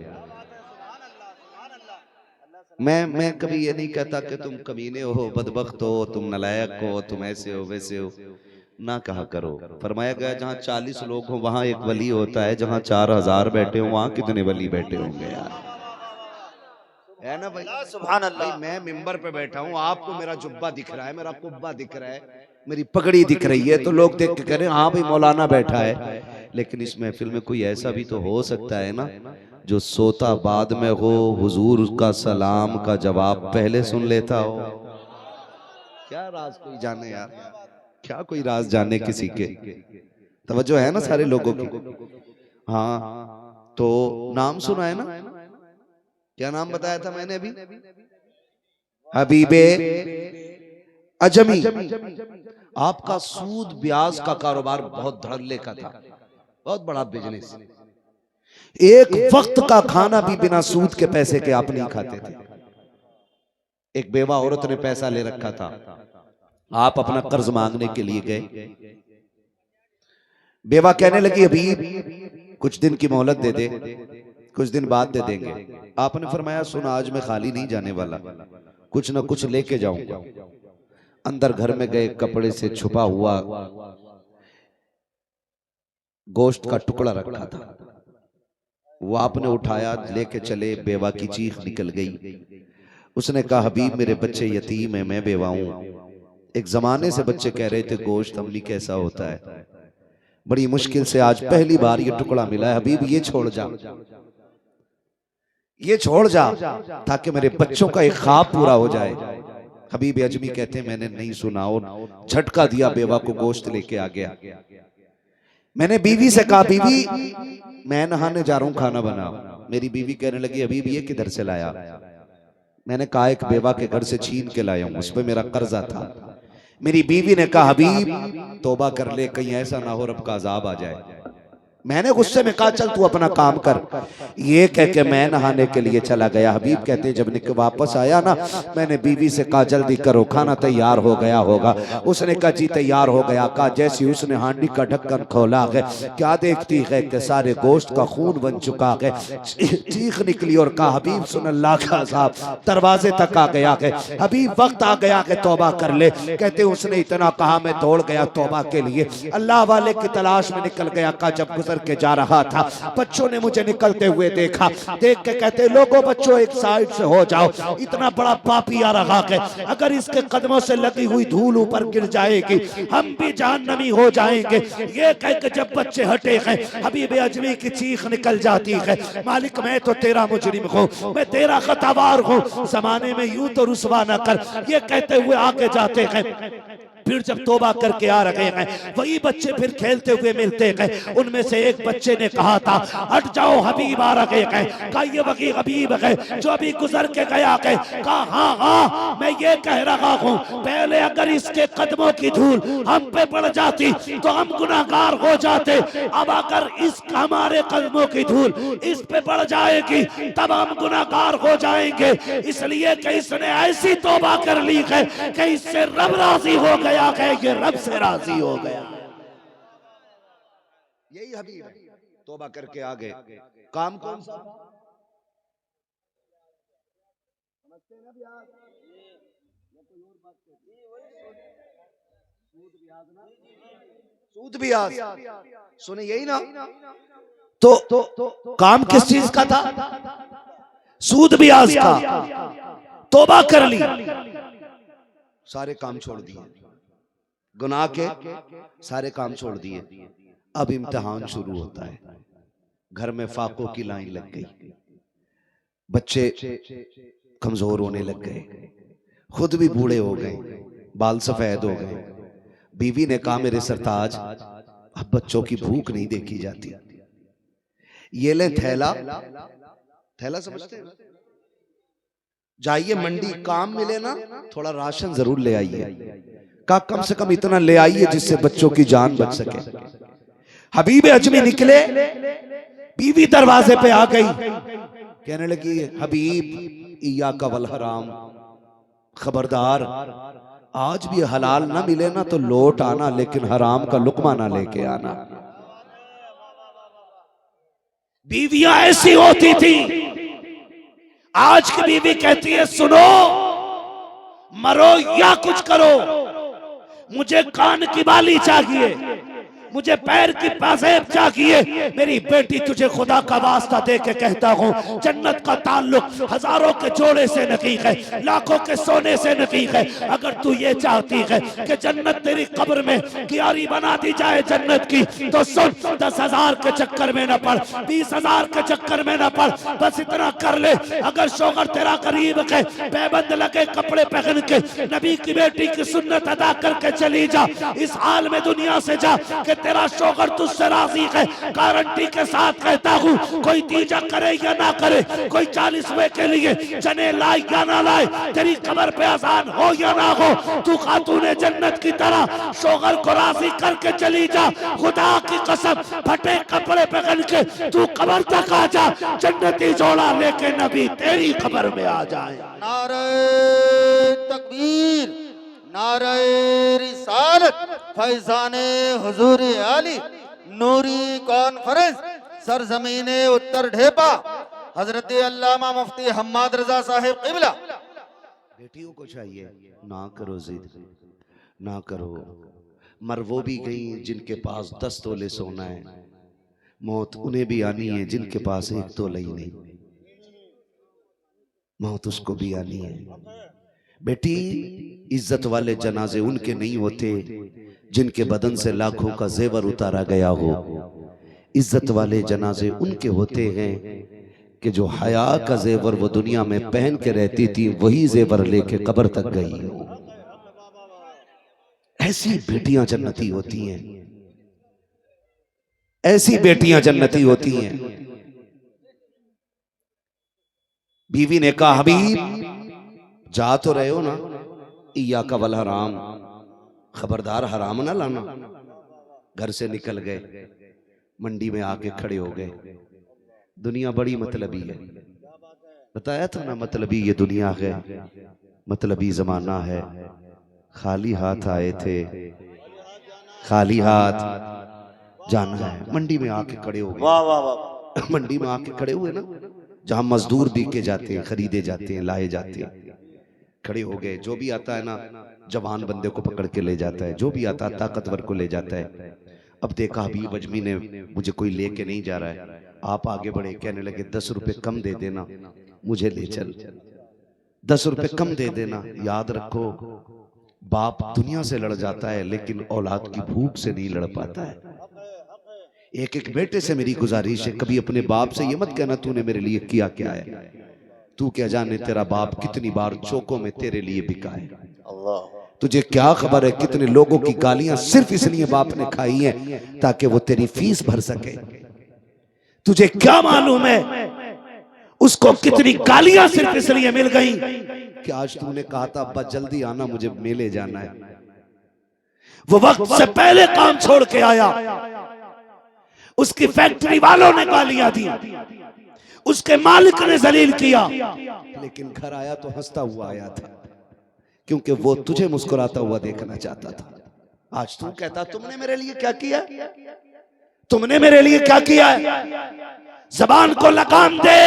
मैं कभी ये नहीं कहता कि तुम कमीने हो, बदबख्त हो, तुम नलायक हो, तुम ऐसे हो वैसे हो, ना कहा करो। फरमाया गया जहाँ 40 लोग हो वहां एक वली होता है, जहाँ 4000 बैठे हो वहां कितने वली बैठे होंगे यार, है ना भाई? सुभान अल्लाह। मैं मिंबर पे बैठा हूँ, आपको मेरा जुब्बा दिख रहा है, मेरा कुब्बा दिख रहा है, मेरी पगड़ी दिख रही है, तो लोग देख के कह रहे हैं हाँ भाई मौलाना बैठा है। लेकिन इस महफिल में कोई ऐसा भी तो हो सकता है ना जो सोता बाद में हो, हुजूर का सलाम का जवाब पहले सुन लेता हो। क्या राज कोई जाने यार, क्या कोई राज जाने किसी के। तवज्जो है ना सारे लोगों की? हाँ, तो नाम सुना है ना? क्या नाम बताया था मैंने अभी? हबीबे अजमी। आपका सूद ब्याज का कारोबार बहुत धड़ल्ले का था, बहुत बड़ा बिजनेस। एक वक्त का खाना भी बिना सूद के पैसे के आप नहीं खाते थे। एक बेवा औरत ने पैसा ले रखा था, आप अपना कर्ज मांगने के लिए गए। बेवा कहने लगी अभी कुछ दिन की मोहलत दे दे, कुछ दिन बाद दे देंगे। आपने फरमाया सुन आज मैं खाली नहीं जाने वाला, कुछ ना कुछ लेके जाऊंगा। अंदर घर में गए, कपड़े से छुपा हुआ गोश्त का टुकड़ा रखा था, वो आपने उठाया, लेके चले, बेवा की चीख निकल गई। उसने कहा हबीब मेरे बच्चे यतीम है, मैं बेवा हूं। एक जमाने से बच्चे कह रहे थे गोश्त अम्मी कैसा होता है, बड़ी मुश्किल से आज पहली बार ये टुकड़ा मिला है। हबीब ये छोड़ जा, ये छोड़ जा, ताकि मेरे बच्चों का एक ख्वाब पूरा हो जाए। हबीब अजमी कहते हैं मैंने नहीं सुना और झटका दिया, बेवा को गोश्त लेके आ गया। मैंने बीवी से कहा बीवी मैं नहाने जा रहा हूं, खाना बनाओ। मेरी बीवी कहने लगी हबीब ये किधर से लाया? मैंने कहा एक बेवा के घर से छीन के लाया हूं, उस पर मेरा कर्जा था। मेरी बीवी ने कहा हबीब तौबा कर ले, कहीं ऐसा ना हो रब का अजाब आ जाए। मैंने गुस्से में कहा चल तू अपना काम कर। ये कह के मैं नहाने के लिए चला गया। हबीब कहते जब निकल वापस आया ना, मैंने बीवी से कहा जल्दी करो खाना तैयार हो गया होगा। उसने कहा जी तैयार हो गया। कहा जैसे उसने हांडी का ढक्कन खोला है, क्या देखती है कि सारे गोश्त का खून बन चुका है। चीख निकली और कहा हबीब सुन अल्लाह का अज़ाब। दरवाजे तक आ गया है। हबीब वक्त आ गया कि तौबा कर ले। कहते उसने इतना कहा मैं दौड़ गया तौबा के लिए, अल्लाह वाले की तलाश में निकल गया। कहा जब गुजर के जा रहा था, बच्चों ने मुझे निकलते हुए देखा। देख के कहते लोगों बच्चों एक साइड से हो जाओ, इतना बड़ा पापी आ रहा है, अगर इसके कदमों से लगी हुई धूल ऊपर गिर जाएगी हम भी जहन्नमी हो जाएंगे। ये कह के जब बच्चे हटे हैं, हबीब अजमी की चीख निकल जाती है मालिक मैं तो तेरा मुजरिम हूँ, मैं तेरा खतावार हूँ, जमाने में यूं तो रुसवा न कर। ये कहते हुए आगे जाते हैं। फिर जब तौबा करके आ रहे हैं, वही बच्चे फिर खेलते हुए मिलते हैं। उनमें से एक बच्चे ने कहा था हट जाओ हबीब आ रहे हैं। कहा ये वही हबीब है जो अभी गुजर के गया है। कहा हाँ हाँ मैं ये कह रहा हूँ, पहले अगर इसके कदमों की धूल हम पे पड़ जाती तो हम गुनाहगार हो जाते। अब अगर इस हमारे कदमों की धूल इस पे पड़ जाएगी तब हम गुनाहगार हो जाएंगे। इसलिए कि इसने ऐसी तौबा कर ली है कि इससे रब राजी हो गया है, ये रब से राजी हो गया। यही हबीब है, तौबा करके आ गए। काम कौन सा? सूद ब्याज सुने यही ना, तो काम किस चीज का था? सूद ब्याज का। तौबा कर ली, सारे काम छोड़ दिए, गुनाह के सारे काम छोड़ दिए। अब इम्तिहान शुरू होता है। घर में फाकों की लाइन लग गई, बच्चे कमजोर होने लग गए, खुद भी बूढ़े हो गए, बाल सफेद हो गए। बीवी ने कहा मेरे सरताज अब बच्चों की भूख नहीं देखी जाती, ये ले थैला, थैला समझते हैं, जाइए मंडी, काम मिले ना थोड़ा राशन जरूर ले आइए। का कम से कम इतना ले आइए जिससे बच्चों की जान बच सके। हबीब अजमी निकले, बीवी दरवाजे पे आ गई, कहने लगी हबीब इया का वल हराम, खबरदार आज भी हलाल ना मिले ना तो लौट आना, लेकिन हराम का लुकमा ना लेके आना। बीवियां ऐसी होती थी। आज की बीवी कहती है सुनो मरो या कुछ करो, मुझे कान की बाली चाहिए, मुझे पैर की पाजेब चाहिए। मेरी बेटी तुझे खुदा का वास्ता दे के कहता हूँ, जन्नत का ताल्लुक हजारों के जोड़े से नहीं है, लाखों के सोने से नहीं है। अगर तू ये चाहती है कि जन्नत तेरी कब्र में क्यारी बना दी जाए जन्नत की, तो सुन 10,000 के चक्कर में न पड़, 20,000 के चक्कर में न पड़, बस इतना कर ले। अगर शौहर तेरा करीब है, पैबंद लगे कपड़े पहन के नबी की बेटी की सुन्नत अदा करके चली जा, इस हाल में दुनिया से जा कि तेरा शौहर तुझसे राजी है। गारंटी के साथ कहता हूँ, कोई तीजा करे या ना करे, कोई 40वें के लिए चने लाए या ना लाए, तेरी कब्र पे आसान हो या ना हो, तू खातूने जन्नत की तरह शौहर को राजी करके चली जा। खुदा की कसम फटे कपड़े पहन के तू कब्र तक आ जा, जन्नती जोड़ा लेके नबी तेरी कब्र में आ जाए।
नारे तकबीर, नारे रिसालत, फैजाने हुजूर आली, नूरी कॉन्फ्रेंस, सरजमीने उत्तर ढेपा, हजरत अल्लामा मुफ्ती हम्माद रजा साहिब क़िबला।
बेटियों को चाहिए ना करो जिद, ना करो। मर वो भी गई जिनके पास 10 तोले सोना है, मौत उन्हें भी आनी है जिनके पास 1 तोला ही नहीं। मौत उसको भी आनी है। बेटी, इज्जत वाले जनाजे उनके नहीं होते जिनके बदन से लाखों का जेवर उतारा गया हो। इज्जत वाले जनाजे उनके होते हैं कि जो हया का जेवर वो दुनिया में पहन के रहती थी, वही जेवर लेके कब्र तक गई हो। ऐसी बेटियां जन्नती होती हैं, ऐसी बेटियां जन्नती होती हैं। बीवी ने कहा, हबीब जा तो रहे हो ना, इया का वल हराम, खबरदार हराम ना लाना। घर से निकल गए, मंडी में आके खड़े हो गए। दुनिया बड़ी मतलबी है, बताया था ना, मतलबी ये दुनिया है, मतलबी जमाना है। खाली हाथ आए थे, खाली हाथ जाना है। मंडी में आके खड़े हो गए।
वाह वाह वाह।
मंडी में आके खड़े हुए ना, जहां मजदूर बिके जाते हैं, खरीदे जाते हैं, लाए जाते हैं, खड़े हो गए। जो भी आता है ना, जवान बंदे को पकड़ के ले जाता है, जो भी आता है ताकतवर को ले जाता है। अब देखा हबीब अजमी ने, मुझे कोई लेके नहीं जा रहा है। आप आगे बढ़े, कहने लगे 10 रुपए कम दे देना, मुझे ले चल, 10 रुपए कम दे देना। याद रखो, बाप दुनिया से लड़ जाता है लेकिन औलाद की भूख से नहीं लड़ पाता है। एक एक बेटे से मेरी गुजारिश है, कभी अपने बाप से ये मत कहना तूने मेरे लिए किया क्या है। तू क्या जाने तेरा बाप कितनी बार चौकों में तेरे लिए बिका है। तुझे क्या खबर है कितने लोगों की गालियां सिर्फ इसलिए बाप ने खाई हैं ताकि वो तेरी फीस भर सके। तुझे क्या मालूम है उसको कितनी गालियां सिर्फ इसलिए मिल गई कि आज तूने कहा था अब्बा जल्दी आना, मुझे मेले जाना है। वो वक्त से पहले काम छोड़ के आया, उसकी फैक्ट्री वालों ने गालियां दी, उसके मालिक ने जलील किया, लेकिन घर आया तो हंसता हुआ आया था, क्योंकि वो तुझे मुस्कुराता हुआ देखना चाहता था। आज तू कहता तुमने मेरे लिए क्या किया, तुमने मेरे लिए क्या किया है। जबान को लगाम दे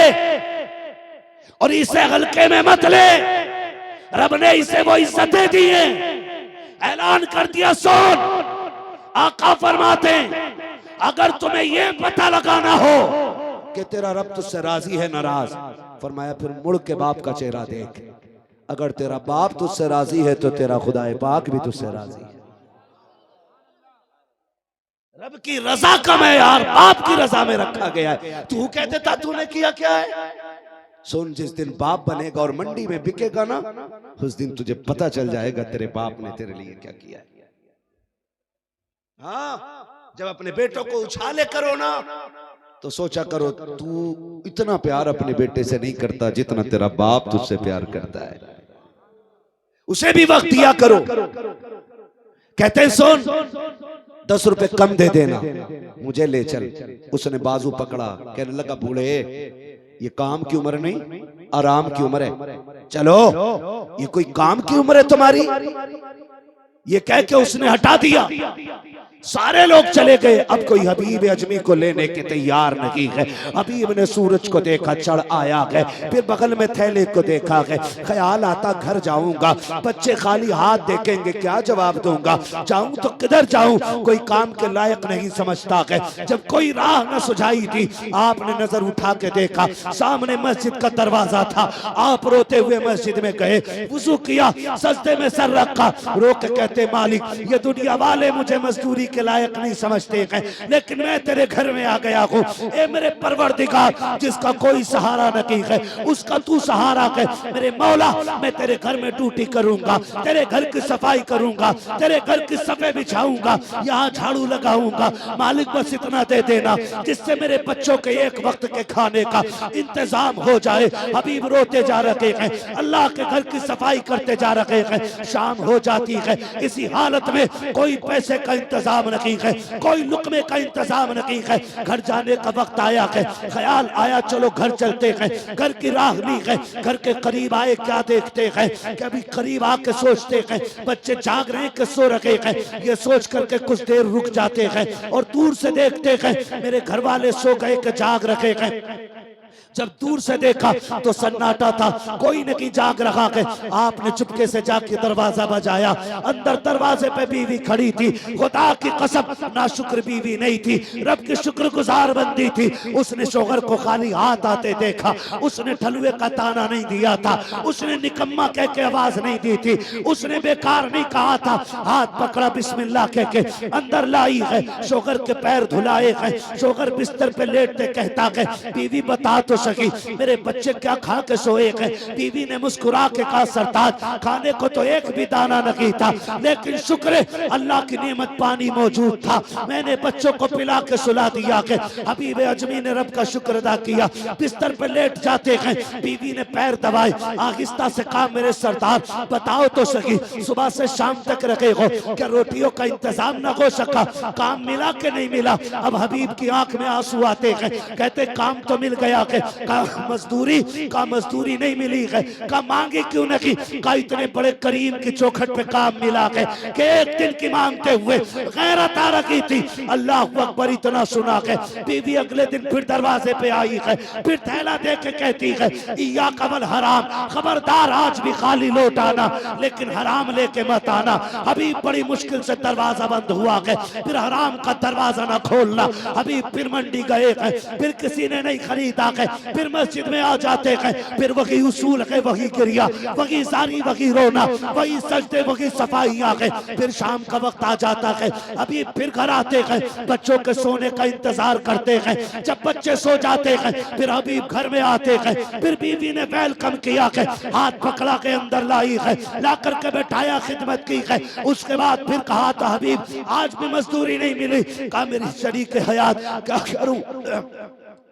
और इसे हल्के में मत ले। रब ने इसे वो इज्जतें दी हैं, ऐलान कर दिया। सुन, आका फरमाते अगर तुम्हें ये पता लगाना हो कि तेरा रब तुझसे राजी है नाराज, फरमाया फिर मुड़ के बाप का चेहरा देख। अगर तेरा बाप तुझसे राजी है तो तेरा खुदाए पाक भी तुझसे राजी है। रब की रजा का मैयार बाप की रजा में रखा गया है। तू कहते था तूने किया क्या है। सुन, जिस दिन बाप बनेगा और मंडी में बिकेगा ना, उस दिन तुझे पता चल जाएगा तेरे बाप ने तेरे लिए क्या किया है। हाँ, जब अपने बेटों को उछाले करो ना तो सोचा करो तू इतना प्यार अपने बेटे से नहीं करता जितना तेरा बाप तुझसे प्यार करता है। उसे भी वक्त दिया करो। कहते हैं सुन, 10 रुपए कम दे देना, मुझे ले चल। उसने बाजू पकड़ा, कहने लगा बूढ़े ये काम की उम्र नहीं, आराम की उम्र है, चलो। ये कोई काम की उम्र है तुम्हारी। ये कह के उसने हटा दिया। सारे लोग चले गए। अब कोई हबीब अजमी को लेने के तैयार नहीं है। हबीब ने सूरज को देखा, चढ़ आया है, फिर बगल में थैले को देखा है। ख्याल आता घर जाऊंगा, बच्चे खाली हाथ देखेंगे, क्या जवाब दूंगा, जाऊं तो किधर जाऊं, कोई काम के लायक नहीं समझता है। जब कोई राह न सुझाई थी, आपने नजर उठा के देखा, सामने मस्जिद का दरवाजा था। आप रोते हुए मस्जिद में गए, वुजू किया, सजदे में सर रखा, रो के कहते मालिक ये दुनिया वाले मुझे मजदूरी के लायक नहीं समझते हैं, लेकिन मैं तेरे घर में आ गया हूँ। ए मेरे परवरदिगार, जिसका कोई सहारा नहीं है उसका तू सहारा है। मेरे मौला, मैं तेरे घर में ड्यूटी करूंगा, तेरे घर की सफाई करूंगा, तेरे घर की सफे बिछाऊंगा, यहाँ झाड़ू लगाऊंगा। मालिक बस इतना दे देना जिससे मेरे बच्चों के एक वक्त के खाने का इंतजाम हो जाए। हबीब रोते जा रहे हैं, अल्लाह के घर की सफाई करते जा रहे हैं। शाम हो जाती है, इसी हालत में कोई पैसे का इंतजाम नहीं है, कोई लुकमे का इंतजाम नहीं है। घर जाने का वक्त आया है, ख्याल आया चलो घर चलते हैं। घर की राह ली है, घर के करीब आए, क्या देखते हैं, कभी करीब आके सोचते हैं बच्चे जाग रहे हैं कि सो रखे हैं। ये सोच करके कुछ देर रुक जाते हैं और दूर से देखते हैं मेरे घर वाले सो गए कि जाग रखे हैं।
जब दूर से देखा तो सन्नाटा था, कोई नहीं जाग रहा है। आपने चुपके से जाके दरवाजा बजाया, अंदर दरवाजे पे बीवी खड़ी थी। खुदा की कसम नाशुक्र बीवी नहीं थी, रब की शुक्रगुजार बंदी थी। उसने शोहर को खाली हाथ आते देखा, उसने ठलुए का ताना नहीं दिया था, उसने निकम्मा कह के आवाज नहीं दी थी, उसने बेकार नहीं कहा था। हाथ पकड़ा, बिस्मिल्लाह कह के अंदर लाई है, शोहर के पैर धुलाए हैं। शोहर बिस्तर पे लेटते कहता है, बीवी बता तो सकी मेरे बच्चे क्या खा के सोए हैं। बीवी ने मुस्कुरा के कहा, सरताज खाने को तो एक भी दाना नहीं था, लेकिन शुक्र है अल्लाह की नेमत पानी मौजूद था, मैंने बच्चों को पिला के सुला दिया है। हबीब अजमी ने रब का शुक्र अदा किया। बिस्तर पे लेट जाते हैं, बीवी ने पैर दबाए, आहिस्ता से कहा, मेरे सरदार बताओ तो सही सुबह से शाम तक रखे हो, क्या रोटियों का इंतजाम न हो सका? काम मिला के नहीं मिला? अब हबीब की आंख में आंसू आते हैं, कहते काम तो मिल गया है, मजदूरी नहीं मिली है। का मांगे क्यों नहीं? का इतने बड़े करीम की चौखट पे काम मिला है कि एक दिन की मांगते हुए गैरत आ रखी थी। अल्लाह अकबर इतना सुना है। बीवी अगले दिन फिर दरवाजे पे आई है, फिर थैला दे के कहती है, या कमल हराम, खबरदार आज भी खाली लौट आना, लेकिन हराम लेके मत आना। हबीब बड़ी मुश्किल से दरवाजा बंद हुआ है, फिर हराम का दरवाजा ना खोलना। हबीब फिर मंडी गए हैं, फिर किसी ने नहीं खरीदा है, फिर मस्जिद में आ जाते हैं, फिर वही उसूल है, वही गिरिया, वही जारी, वही रोना, वही सजदे, वही सफाइयाँ है। फिर शाम का वक्त आ जाता है, अभी फिर घर आते हैं, बच्चों के सोने का इंतजार करते हैं। जब बच्चे सो जाते हैं, फिर हबीब घर में आते हैं, फिर बीवी ने वेलकम किया है, हाथ पकड़ा के अंदर लाई है, ला करके बैठाया, खिदमत की है। उसके बाद फिर कहा था, हबीब आज भी मजदूरी नहीं मिली। कहा मेरी शरीक हयात क्या करूं?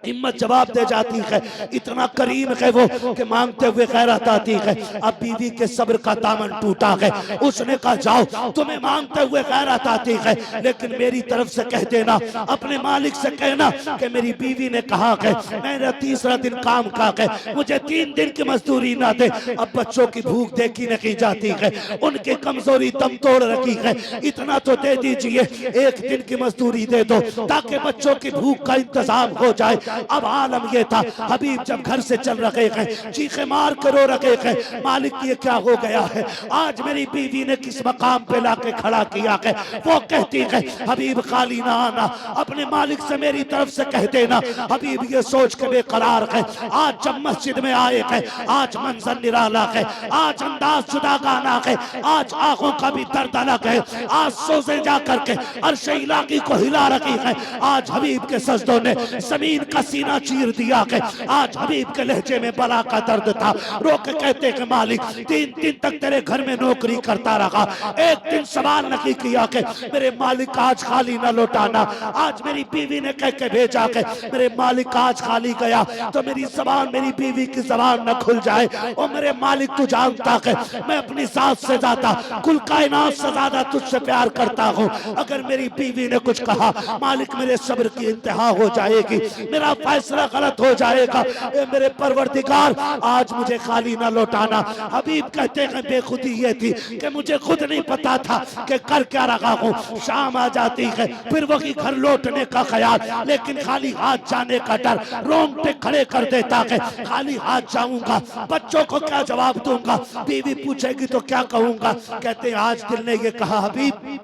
हिम्मत जवाब दे जाती है, इतना करीम है वो कि मांगते हुए खैरात आती है। अब बीवी के सब्र का दामन टूटा है, उसने कहा जाओ, तुम्हें मांगते हुए खैरात आती है, लेकिन मेरी तरफ से कह देना, अपने मालिक से कहना कि मेरी बीवी ने कहा है मेरा तीसरा दिन काम का है, मुझे 3 दिन की मजदूरी ना दे। अब बच्चों की भूख देखी नहीं जाती है, उनकी कमजोरी दम तोड़ रखी है, इतना तो दे दीजिए, 1 दिन की मजदूरी दे दो ताकि बच्चों की भूख का इंतजाम हो जाए। अब आलम ये था, हबीब जब घर से चल रहे हैं, चीखे मार कर रो रहे हैं, मालिक ये क्या हो गया है? आज मेरी बीवी ने किस मकाम पे लाके खड़ा किया है? वो कहती है, हबीब खाली ना आना, अपने मालिक से मेरी तरफ से कह देना। हबीब ये सोच के बेकरार है, आज जब मस्जिद में आए हैं, आज मंजर निराला है, आज अंदाज जुदा गाना है, आज आंखों का भी दर्द अलग है, आज सोचे जा करके अर्श इलाही को हिला रखी है। आज हबीब के सजदों ने जमीन का सीना चीर दिया है। आज हबीब के लहजे में बला का दर्द था, रो के कहते कि मालिक 3 दिन तक तेरे घर में नौकरी करता रहा, एक दिन सवाल नहीं किया कि मेरे मालिक आज खाली न लौटाना। आज मेरी बीवी ने कह के भेजा कि मेरे मालिक आज खाली गया तो मेरी जबान, मेरी बीवी की जबान न खुल जाए। और मेरे मालिक तू जानता है मैं अपनी सास से ज्यादा, कुल कायनात से ज्यादा तुझसे प्यार करता हूँ। अगर मेरी बीवी ने कुछ कहा मालिक मेरे सब्र की इंतहा हो जाएगी, मेरा फैसला गलत हो जाएगा। मेरे परवरदिगार आज मुझे खाली ना लौटाना। हबीब कहते हैं बेखुदी ये थी कि मुझे खुद नहीं पता था कि कर क्या रहा हूँ। शाम आ जाती है, फिर वही घर लौटने का ख्याल, लेकिन खाली हाथ जाने का डर रोंगटे खड़े कर देता है। खाली हाथ जाऊंगा, बच्चों को क्या जवाब दूंगा? बीवी पूछेगी तो क्या कहूंगा? कहते आज दिल ने ये कहा, हबीब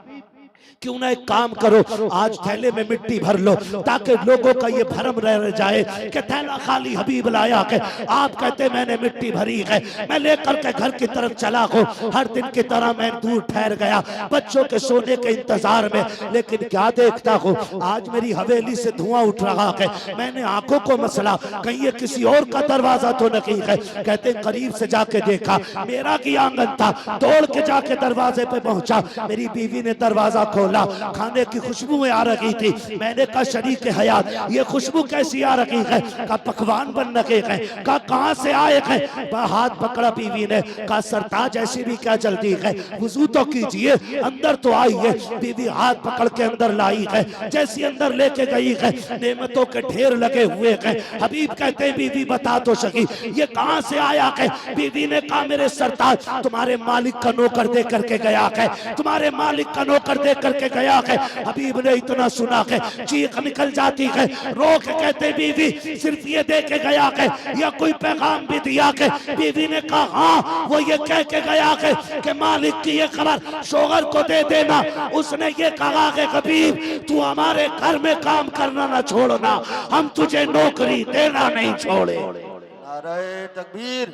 क्यों ना एक काम करो, आज थैले में मिट्टी भर लो ताकि लोगों का ये भरम रह जाए कि थैला खाली हबीब लाया है। आप कहते मैंने मिट्टी भरी है, मैं लेकर के घर की तरफ चला हूँ। हर दिन की तरह मैं दूर ठहर गया बच्चों के सोने के इंतजार में, लेकिन क्या देखता हूँ आज मेरी हवेली से धुआं उठ रहा है। मैंने आंखों को मसला, कहीं ये किसी और का दरवाजा तो नहीं है। कहते करीब से जाके देखा, मेरा की आंगन था। दौड़ के जाके दरवाजे पे पहुंचा, मेरी बीवी ने दरवाजा खोला, खाने की खुशबू आ रही थी। मैंने कहा शरीक हयात ये खुशबू कैसी आ रही है? कहा पकवान बन रखे हैं। कहा कहां से आए हैं? हाथ पकड़ा बीवी ने, कहा सरताज ऐसी भी क्या जल्दी है, वुजू तो कीजिए, अंदर तो आइए। बीवी हाथ पकड़ के अंदर लाई है, जैसी अंदर लेके गई है नेमतों के ढेर लगे हुए हैं। हबीब कहते बीवी बता तो सकी ये कहां से आया है? बीवी ने कहा मेरे सरताज तुम्हारे मालिक का नौकर दे करके गया है, तुम्हारे मालिक का नौकर दे करके करके गया है। हबीब ने इतना सुना है चीख निकल जाती है, रो के कहते बीवी सिर्फ ये दे के गया है या कोई पैगाम भी दिया है? बीवी ने कहा हाँ, वो ये कह के गया है कि मालिक की ये खबर शोहर को दे देना। उसने ये कहा कि हबीब तू हमारे घर में काम करना ना छोड़ना, हम तुझे नौकरी देना नहीं छोड़े।
नारे तकबीर,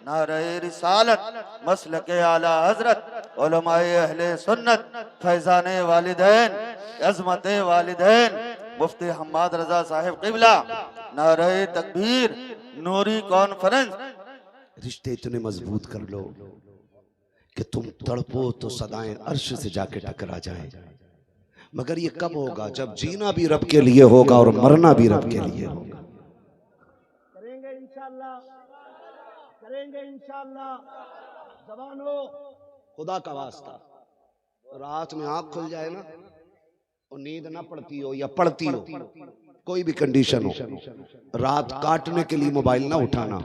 नारे रिसालत, मसलके आला हजरत, उलमाए अहले सुन्नत, फैजाने वालिदैन, अजमते वालिदैन, मुफ्ती हम्माद रजा साहिब क़िबला, नारे तकबीर, नूरी कॉन्फ्रेंस।
रिश्ते इतने मजबूत कर लो कि तुम तड़पो तो सदाएं अर्श से जाके टकरा जाए। मगर ये कब होगा? जब जीना भी रब के लिए होगा और मरना भी रब के लिए होगा।
करेंगे इंशाअल्लाह, करेंगे इंशाअल्लाह। जवानों,
खुदा का वास्ता, रात में आंख खुल जाए ना और नींद ना पड़ती हो या पड़ती हो, कोई भी कंडीशन हो, रात काटने के लिए मोबाइल ना उठाना।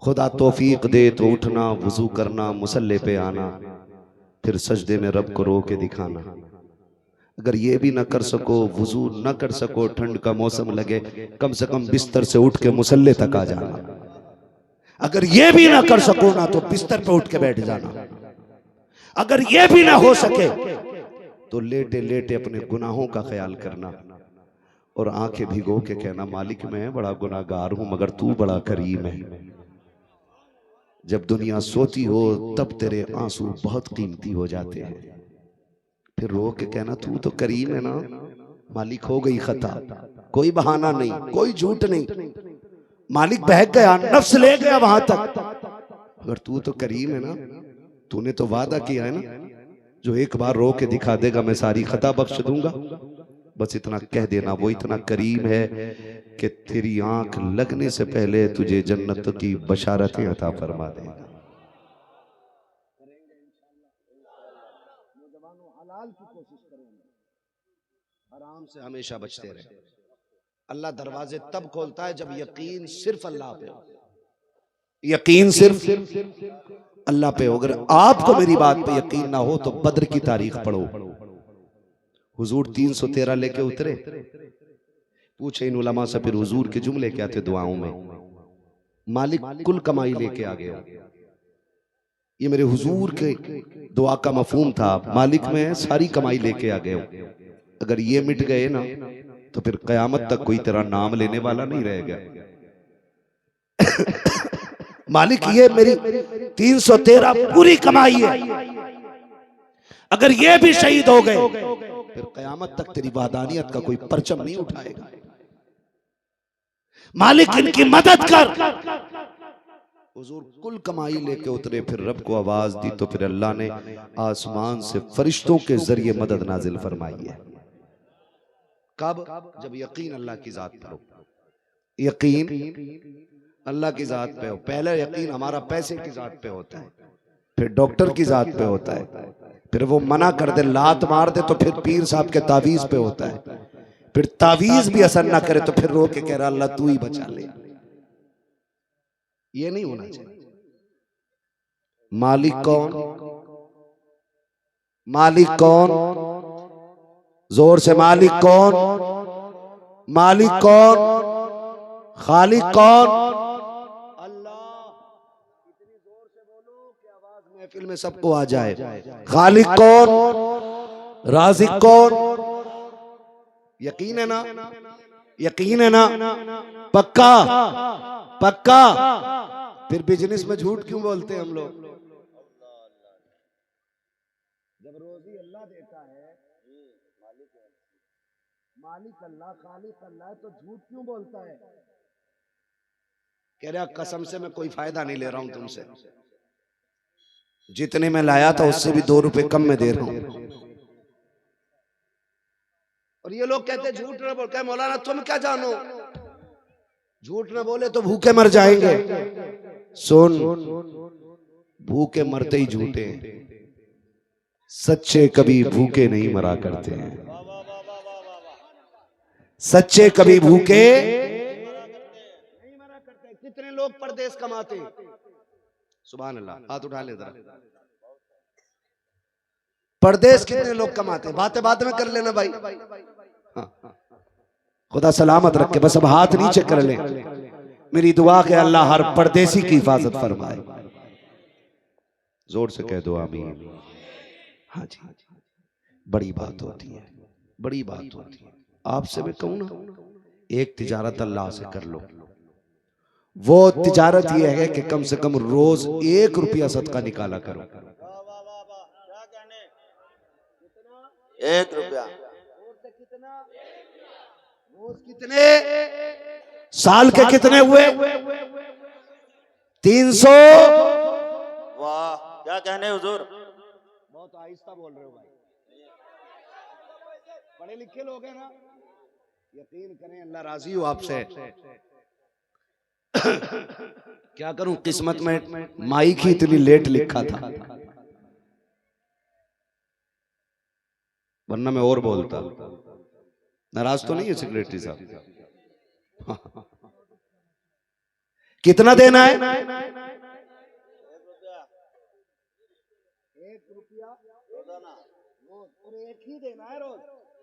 खुदा तौफीक दे तो उठना, वजू करना, मुसल्ले पे आना, फिर सजदे में रब को रो के दिखाना। अगर ये भी ना कर सको, वजू ना कर सको, ठंड का मौसम लगे, कम से कम बिस्तर से उठ के मुसल्ले तक आ जाना। अगर ये भी ना कर सको ना तो बिस्तर पे उठ के बैठ जाना। अगर ये भी ना हो सके तो लेटे लेटे अपने गुनाहों का ख्याल करना और आंखें भिगो के कहना मालिक मैं बड़ा गुनाहगार हूं मगर तू बड़ा करीम है। जब दुनिया सोती हो तब तेरे आंसू बहुत कीमती हो जाते हैं। फिर रो के कहना तू तो करीम है ना मालिक, हो गई खता, कोई बहाना नहीं, कोई झूठ नहीं, मालिक बहक गया, नफ्स ले गया वहां तक, अगर तू तो करीम है ना, तूने तो वादा किया है ना जो एक बार रो के दिखा देगा मैं सारी खता बख्श दूंगा। बस इतना कह देना, वो इतना करीम है कि तेरी आंख लगने से पहले तुझे जन्नत की बशारतें अता फरमा देगा। हराम से हमेशा बचते रहे। अल्लाह दरवाजे तब खोलता है जब यकीन सिर्फ अल्लाह पे हो, यकीन सिर्फ अल्लाह पे हो। अगर आपको मेरी बात पे यकीन ना हो तो बद्र की तारीख पढ़ो। हुजूर 313 लेके उतरे, पूछे इन उलमा से फिर हुजूर के जुमले क्या थे दुआओं में? मालिक कुल कमाई लेके आ गया। ये मेरे हुजूर के दुआ का मफहूम था, मालिक मैं सारी कमाई लेके आ गया। अगर ये मिट गए ना तो फिर कयामत तक कोई तेरा नाम लेने वाला नहीं रहेगा। मालिक ये मेरी 313 पूरी कमाई है, अगर ये भी शहीद हो गए फिर कयामत तक तेरी वादानियत का कोई परचम नहीं उठाएगा। मालिक इनकी मदद कर। हुजूर कुल कमाई लेके उतरे, फिर रब को आवाज दी तो फिर अल्लाह ने आसमान से फरिश्तों के जरिए मदद नाजिल फरमाई है। कब? जब यकीन अल्लाह की जात पर हो, यकीन अल्लाह की जात पे हो। पहले यकीन हमारा पैसे की जात पे होता है, फिर डॉक्टर की जात पे होता है, फिर वो मना कर दे, लात मार दे तो फिर पीर साहब के तावीज पे होता है, फिर तावीज भी असर ना करे तो फिर रो के कह रहा अल्लाह तू ही बचा ले। ये नहीं होना चाहिए। मालिक कौन? मालिक कौन? जोर से मालिक कौन? मालिक कौन? खालिक कौन? अल्लाह। इतनी जोर से बोलो कि आवाज महफिल में सबको आ जाए। खालिक कौन? राज़िक कौन? यकीन है ना? यकीन है ना? पक्का? पक्का? फिर बिजनेस में झूठ क्यों बोलते हैं हम लोग? जब रोजी अल्लाह देता है, मालिक अल्लाह, खालिक अल्लाह, तो झूठ क्यों बोलता है? कह रहा कसम से मैं कोई फायदा नहीं ले रहा हूं तुमसे, जितने में लाया था उससे भी 2 रुपए कम में दे रहा हूं। और ये लोग कहते झूठ ना बोल, कहे मौलाना तुम क्या जानो, झूठ ना बोले तो भूखे मर जाएंगे। सुन, भूखे मरते ही झूठे, सच्चे कभी भूखे नहीं मरा करते हैं। सच्चे कभी भूखे नहीं मरा करते। कितने लोग परदेश कमाते हैं? सुभान अल्लाह, हाथ उठा ले जरा। परदेश कितने लोग कमाते हैं? बातें बात में कर लेना भाई। हाँ। खुदा सलामत रखे, बस अब हाथ नीचे कर ले। मेरी दुआ के अल्लाह हर परदेसी की हिफाजत फरमाए। जोर से कह दो आमीन। हाँ जी, बड़ी बात होती है, बड़ी बात होती है। आपसे मैं कहूं ना, एक तिजारत अल्लाह से कर लो। वो तिजारत ये है कि कम से कम रोज 1 रुपया सदका निकाला करो।
1 रुपया
कितने साल के कितने हुए? 300।
वाह, क्या कहने हुजूर।
बहुत आहिस्ता बोल रहे हो भाई, पढ़े लिखे लोग हैं ना, यकीन करें अल्लाह राजी हो आपसे। क्या करूं, किस्मत में माइक ही इतनी लेट लिखा था, वरना मैं और बोलता। नाराज तो नहीं है सेक्रेटरी साहब? कितना देना है? 1 रुपया रोजाना, और 1 ही देना है रोज।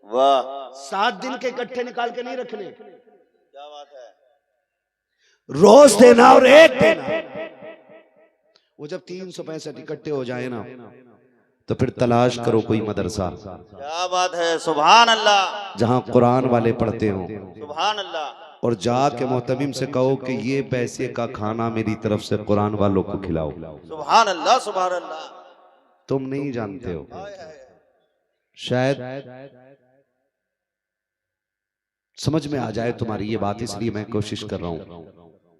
वाह,
7 दिन के इकट्ठे निकाल के नहीं रखने।
क्या बात है।
रोज देना और 1 देना। वो जब 365 इकट्ठे हो जाए ना, तो फिर तलाश करो कोई मदरसा,
क्या बात है, सुभान अल्लाह,
जहां कुरान वाले पढ़ते हो,
सुभान अल्लाह।
और जाके मोहतमिम से कहो कि ये पैसे का खाना मेरी तरफ से कुरान वालों को खिलाओ।
सुभान अल्लाह, सुभान अल्लाह।
तुम नहीं जानते हो, शायद समझ में आ जाए तुम्हारी ये बात, इसलिए मैं कोशिश कर रहा हूं।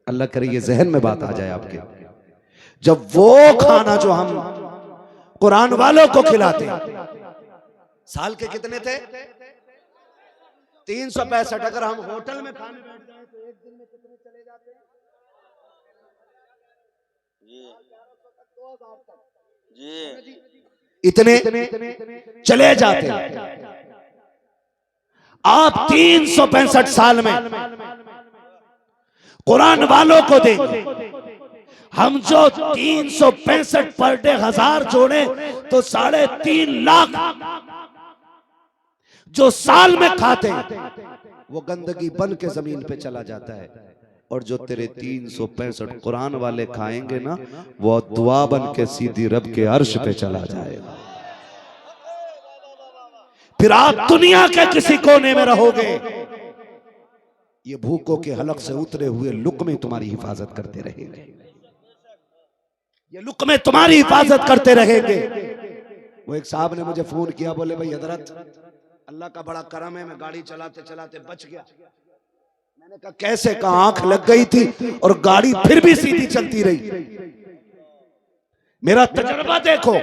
अल्लाह करे ये जहन में बात आ जाए आपके। जब वो खाना जो हम कुरान वालों को खिलाते, साल के कितने थे? 365। अगर हम होटल में खाने बैठ जाए तो एक दिन में कितने चले जाते हैं?
जी,
इतने चले जाते हैं। आप 365 साल में कुरान वालों को देंगे। हम जो 365 पर डे 1000 जोड़े तो 3.5 लाख जो साल में खाते हैं, वो गंदगी बन के जमीन पे चला जाता है। और जो तेरे 365 कुरान वाले खाएंगे ना, वो दुआ बन के सीधी रब के अर्श पे चला जाएगा। फिर आप दुनिया के किसी कोने में रहोगे, ये भूखों के हलक से उतरे हुए लुक्मे तुम्हारी हिफाजत करते रहेंगे, ये लुक्मे तुम्हारी हिफाजत करते रहेंगे। वो एक साहब ने मुझे फोन किया, बोले भाई हजरत अल्लाह का बड़ा करम है, मैं गाड़ी चलाते चलाते बच गया। मैंने कहा कैसे? कहा आंख लग गई थी और गाड़ी फिर भी सीधी चलती रही। मेरा तजुर्बा देखो,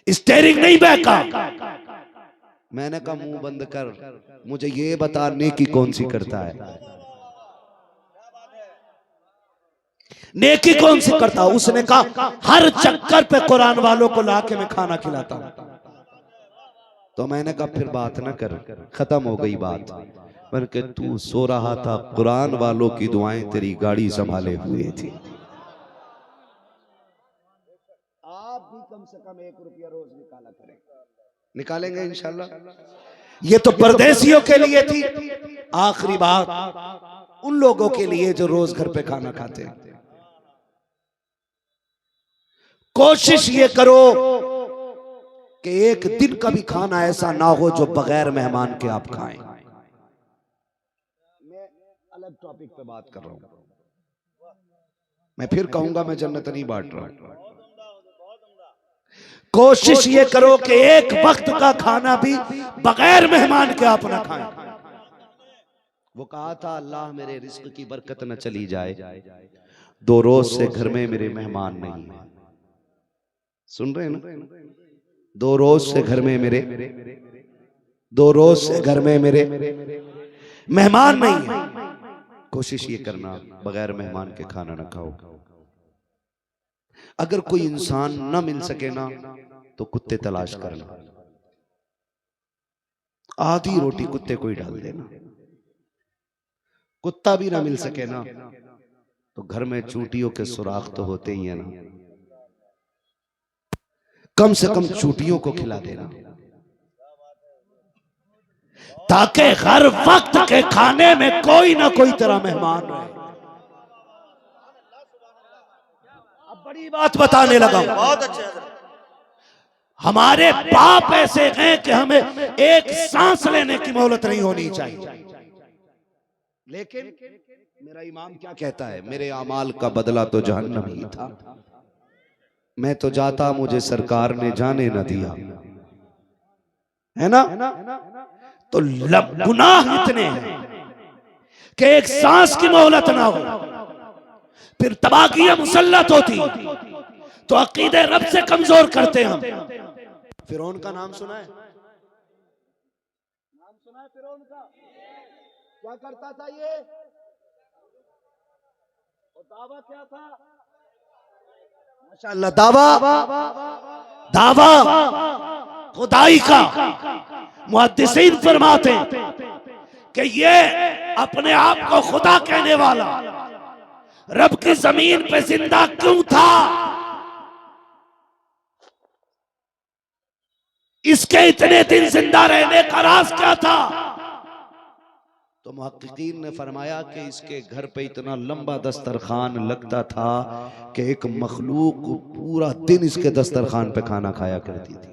स्टीयरिंग नहीं बहका। मैंने कहा मुंह बंद कर, मुझे ये बता नेकी कौन सी करता है, नेकी कौन सी करता? उसने कहा हर चक्कर पे कुरान वालों को लाके मैं खाना खिलाता हूं। तो मैंने कहा फिर बात ना कर, खत्म हो गई बात। मैंने कहा तू सो रहा था, कुरान वालों की दुआएं तेरी गाड़ी संभाले हुए थी। आप भी कम से कम 1 रुपया रोज निकाला करें, निकालेंगे इंशाल्लाह। ये तो परदेसियों के लिए थी। आखिरी बात उन लोगों के लिए जो रोज घर पे खाना खाते हैं, कोशिश ये करो कि एक दिन का भी खाना ऐसा ना हो जो बगैर मेहमान के आप खाएं। मैं अलग टॉपिक पे बात कर रहा हूं। मैं फिर कहूंगा, मैं जन्नत नहीं बांट रहा हूं। कोशिश ये करो कि एक वक्त का खाना भी बगैर मेहमान के आप ना खाएं। वो कहा था अल्लाह मेरे रिस्क की बरकत न चली जाए, 2 रोज से घर में मेरे मेहमान नहीं है। सुन रहे हैं ना? 2 रोज से घर में मेरे 2 रोज से घर में मेरे मेहमान नहीं है। कोशिश ये करना बगैर मेहमान के खाना ना खाओ। अगर कोई इंसान ना मिल सके ना, तो कुत्ते तलाश करना, आधी रोटी कुत्ते को ही डाल देना। कुत्ता भी ना मिल सके ना, तो घर में चूंटियों के सुराख तो होते ही है ना। कम से कम चूटियों को खिला देना,
ताकि हर वक्त के खाने में कोई ना कोई तरह मेहमान रहे। अब बड़ी बात बताने लगा हूं।
बहुत अच्छे हजरत।
हमारे बाप ऐसे हैं कि हमें एक सांस लेने की मोहलत नहीं होनी चाहिए,
लेकिन मेरा इमाम क्या कहता है, मेरे अमाल का बदला तो जहन्नम ही था, मैं तो जाता मुझे सरकार ने जाने न दिया, है ना।
तो गुनाह इतने हैं कि एक सांस की मोहलत ना हो, फिर तबागियां मुसल्लत होती, तो अकीदे रब से कमजोर करते हम।
फिरौन का नाम सुना है?
फिरौन का क्या करता था ये, और दावा क्या था?
माशाअल्लाह, दावा
खुदाई का। मुहद्दिसीन फरमाते हैं कि ये अपने आप को खुदा कहने वाला रब की जमीन पे जिंदा क्यों था, इसके इतने दिन जिंदा रहने का राज क्या था।
तो मुहक्किकीन ने फरमाया कि इसके घर पे इतना लंबा दस्तरखान लगता था कि एक मखलूक पूरा दिन इसके दस्तरखान पे खाना खाया करती थी।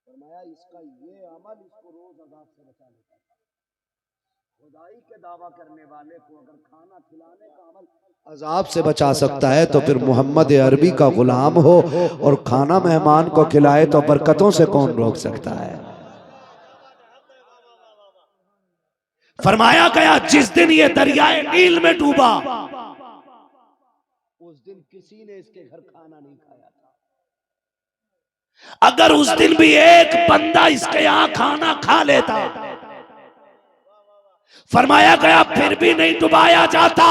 फरमाया इसका ये अमल इसको रोज अजाब से बचा लेता था। खुदाई के दावा करने वाले को अगर खाना खिलाने का अमल अजाब से बचा सकता है, तो फिर मोहम्मद अरबी का गुलाम हो और खाना मेहमान को खिलाए तो बरकतों से कौन रोक सकता है।
फरमाया गया जिस दिन ये दरियाए नील में डूबा,
उस दिन किसी ने इसके घर खाना नहीं खाया था।
अगर उस दिन भी एक बंदा इसके यहां खाना खा लेता, फरमाया गया फिर भी नहीं डुबाया जाता,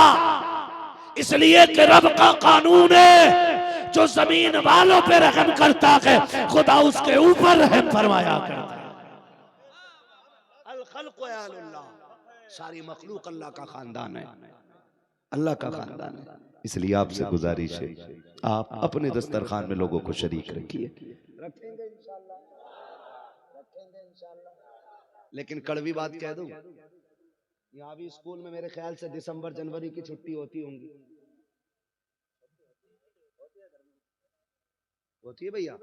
इसलिए कि रब का कानून है जो जमीन वालों पे रहम करता है खुदा उसके ऊपर रहम फरमाया करता है।
सारी मखलूक अल्लाह का खानदान है, अल्लाह का खानदान है। इसलिए आपसे गुजारिश है आप अपने दस्तरखान में लोगों को शरीक रखिए। रखेंगे इंशाल्लाह, रखेंगे इंशाल्लाह। लेकिन कड़वी बात कह दूं, यहाँ भी स्कूल में मेरे ख्याल से दिसंबर जनवरी की छुट्टी होती होंगी, होती है भैया?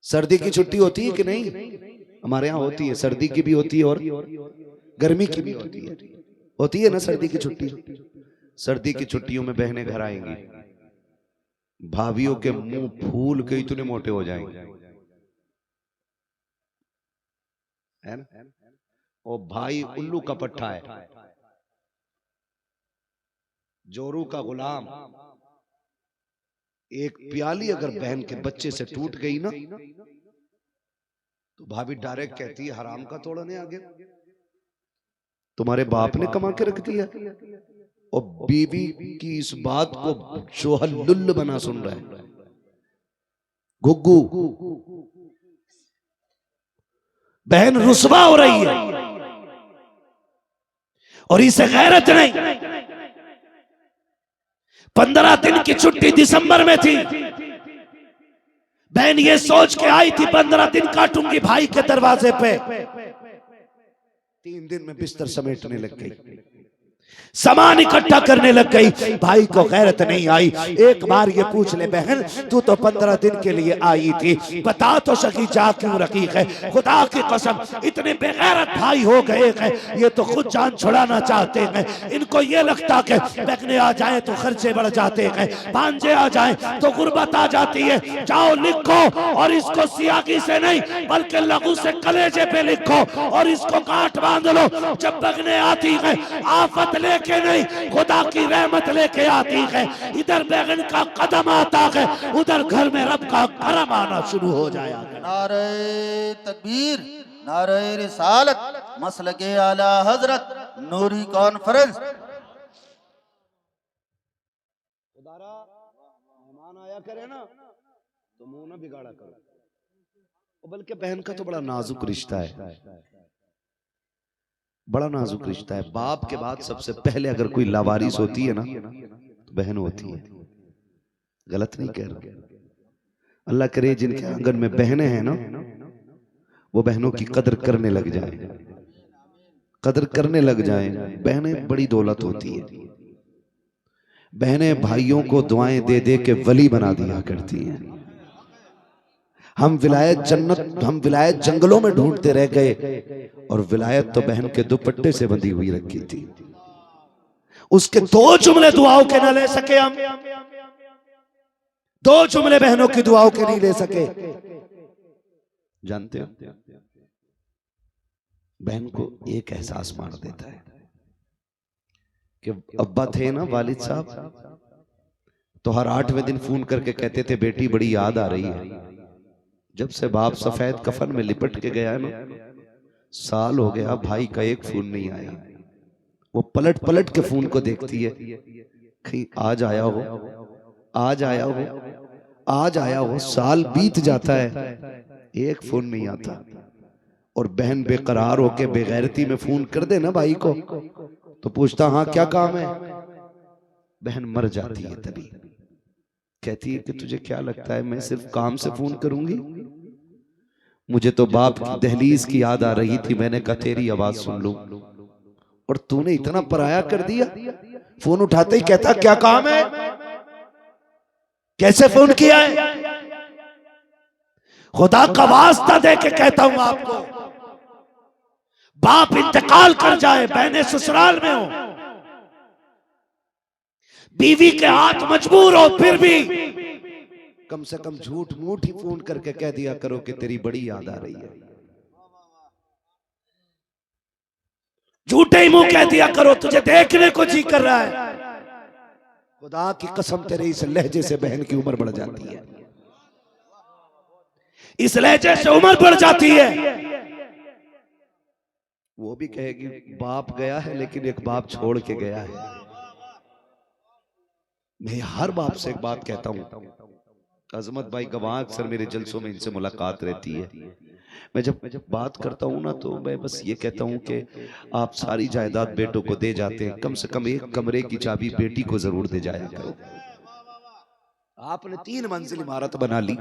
सर्दी की छुट्टी होती है कि नहीं? हमारे यहाँ होती है, सर्दी की भी होती है और गर्मी की भी होती है ना सर्दी की छुट्टी। सर्दी की छुट्टियों में बहनें घर आएंगी, भाभियों के मुंह फूल के इतने मोटे हो जाएंगे, है ना। और भाई उल्लू का पट्टा है, जोरू का गुलाम। एक प्याली अगर बहन के बच्चे से टूट गई ना, तो भाभी डायरेक्ट कहती है हराम का तोड़ने आ गया, तुम्हारे बाप ने कमा के रख दिया। और बीवी की इस बात को शोहर लुल्ल बना सुन रहा है, गुग्गू।
बहन रुसवा हो रही है और इसे गैरत नहीं। 15 दिन की छुट्टी दिसंबर में थी, बहन ये सोच के आई थी 15 दिन काटूंगी भाई के दरवाजे पे।
3 दिन में बिस्तर समेटने लग गई,
सामान इकट्ठा करने लग गई। भाई को गैरत नहीं आई। एक बार ये पूछ ले बहन, तू तो 15 दिन के लिए आई थी, बता तो सकी जा क्यों रखी है। खुदा की कसम इतने बेगैरत भाई हो गए हैं, ये तो खुद जान छुड़ाना चाहते हैं। इनको ये लगता कि बहने आ जाए तो खर्चे बढ़ जाते हैं, भांजे आ जाए तो गुर्बत आ जाती है। जाओ लिखो, और इसको सियागी से नहीं बल्कि लघु से कलेजे पे लिखो और इसको गांठ बांध लो। जब बगने आती है आफत लेके नहीं खुदा की रहमत लेके आती है। इधर बैगन का कदम आता है, उधर घर में रब का करम आना शुरू हो जाएगा।
नारे तकबीर, नारे रिसालत, मसलके आला हजरत, नूरी कॉन्फ्रेंस।
खुदारा मेहमान आया करे ना तो मुंह ना बिगाड़ा करो। बल्कि बहन का तो बड़ा नाजुक रिश्ता है, बड़ा नाजुक रिश्ता है। बाप के बाद सबसे पहले अगर कोई लावारिस होती है ना तो बहन होती है। गलत नहीं कह रहा। अल्लाह करे जिनके आंगन में बहनें हैं ना, वो बहनों की कदर करने लग जाए, कदर करने लग जाए। बहनें बड़ी दौलत होती है। बहनें भाइयों को दुआएं दे दे के वली बना दिया करती हैं। हम विलायत जन्नत, हम विलायत जंगलों में ढूंढते रह गए, और विलायत तो बहन के दुपट्टे से बंधी हुई रखी थी।
उसके दो जुमले दुआओं के न ले सके हम, दो जुमले बहनों की दुआओं के नहीं ले सके।
जानते हो, बहन को एक एहसास मार देता है कि अब्बा थे ना वालिद साहब, तो हर 8वें दिन फोन करके कहते थे बेटी बड़ी याद आ रही है। जब से बाप सफेद कफन में लिपट के गया है ना, साल हो गया, भाई का एक फोन नहीं आया। वो पलट पलट के फोन को देखती है, कहीं आज आया हो, आज आया हो, आज आया हो। साल बीत जाता है, एक फोन नहीं आता। और बहन बेकरार होके बेगैरती में फोन कर दे ना भाई को, तो पूछता हाँ क्या काम है। बहन मर जाती है। तभी कहती है कि तुझे क्या लगता है मैं सिर्फ काम से फोन करूंगी? मुझे तो बाप की दहलीज की याद आ रही थी, मैंने कहा तेरी आवाज सुन लूं, और तूने इतना पराया कर दिया। फोन उठाते ही कहता क्या काम है,
कैसे फोन किया है? खुदा का वास्ता दे के कहता हूं आपको, बाप इंतकाल कर जाए, बहनें ससुराल में हो, बीवी के हाथ मजबूर हो, फिर भी
कम से कम झूठ मूठ ही फोन करके कह दिया करो कि तेरी बड़ी याद आ रही है।
झूठे ही मुंह कह दिया करो तुझे देखने को जी कर रहा है।
खुदा की कसम तेरे इस लहजे से बहन की उम्र बढ़ जाती है,
इस लहजे से उम्र बढ़ जाती है।
वो भी कहेगी बाप गया है लेकिन एक बाप छोड़ के गया है। मैं हर बाप से एक बात कहता हूं, अजमत भाई गवाह अक्सर मेरे जलसों में इनसे मुलाकात रहती है। मैं जब बात करता हूं ना, तो मैं बस ये कहता हूं कि आप सारी जायदाद बेटों को दे जाते हैं, कम से कम एक कमरे की चाबी बेटी को जरूर दे जाया करो। आपने 3 मंजिल इमारत बना ली,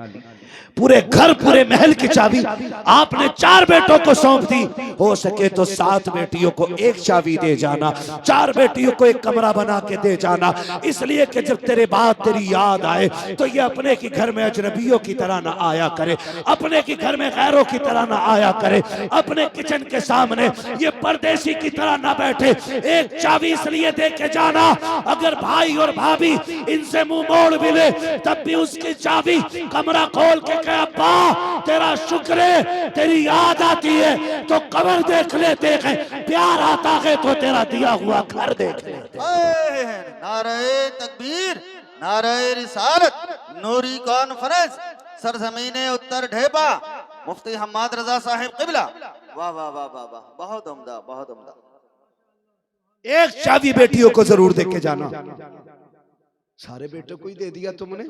पूरे घर पूरे महल की चाबी आपने 4 बेटों को सौंप दी। हो सके तो 7 बेटियों को एक चाबी दे जाना, 4 बेटियों को एक कमरा बना के दे जाना, इसलिए कि जब तेरे बाद तेरी याद आए तो ये अपने के घर में अजनबियों की तरह ना आया करे, अपने के घर में गैरों की तरह ना आया करे, अपने किचन के सामने ये परदेसी की तरह ना बैठे। एक चाबी इसलिए दे के जाना, अगर भाई और भाभी इनसे मुंह मोड़ भी ले तब भी उसकी चाबी कमरा खोल के कहे अब्बा तेरा शुक्र है, तेरी याद आती है तो कब्र देख लेते हैं, प्यार आता है तो तेरा दिया हुआ घर देख लेते हैं।
नारे तकबीर, नारे रिसालत, नूरी कॉन्फ्रेंस, सरजमीने उत्तर ढेपा, मुफ्ती हम्माद रजा साहिब किबला। वाह वाह वाह वाह वाह, बहुत उम्दा, बहुत उम्दा।
एक चाबी बेटियों को जरूर दे के जाना।
सारे बेटों को ही दे दिया तुमने।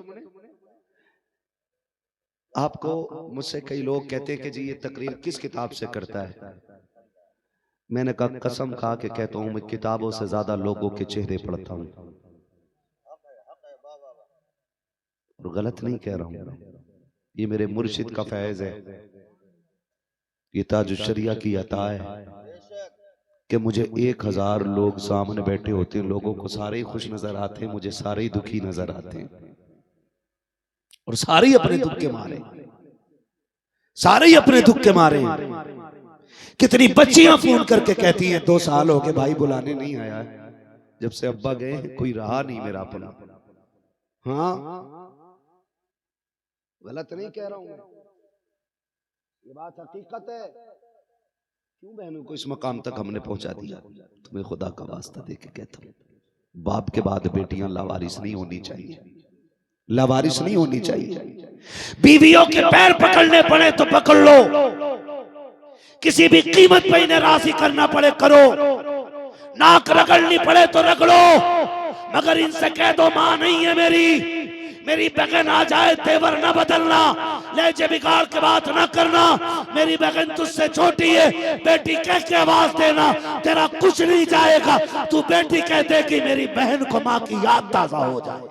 आपको मुझसे कई लोग कहते हैं कि जी ये तकरीर किस किताब से करता है। मैंने कहा कसम खा के कहता हूं, मैं किताबों से ज्यादा लोगों के चेहरे पढ़ता हूं, और गलत नहीं कह रहा हूं। ये मेरे मुर्शिद का फैज है, ये ताजुश्शरिया की अता है कि मुझे 1000 लोग सामने बैठे होते हैं, लोगों को सारे ही खुश नजर आते हैं, मुझे सारे ही दुखी नजर आते हैं, और सारे ही अपने दुख के मारे, सारे ही अपने दुख के मारे। कितनी बच्चियां फोन करके कहती हैं 2 साल हो गए भाई बुलाने नहीं आया है, जब से अब्बा गए कोई रहा नहीं मेरा अपना। हाँ गलत नहीं कह रहा हूं, ये बात हकीकत है। क्यों बहनों को इस मकाम तक हमने पहुंचा दिया? तुम्हें खुदा का वास्ता दे के कहता हूं, बाप के बाद बेटियां लावारिस नहीं होनी चाहिए, लावारिस नहीं होनी चाहिए।
बीवियों के पैर पकड़ने पड़े तो पकड़ लो, किसी भी कीमत पे इन्हें राजी करना पड़े करो, नाक रगड़नी पड़े तो रगड़ो, मगर इनसे कह दो मां नहीं है मेरी बहन आ जाए तेवर न बदलना, लहजे बिगाड़ के बात न करना, मेरी बहन तुझसे छोटी है, बेटी कह के आवाज देना, तेरा कुछ नहीं जाएगा, तू बेटी कह दे कि मेरी बहन को मां की याद ताजा हो जाए।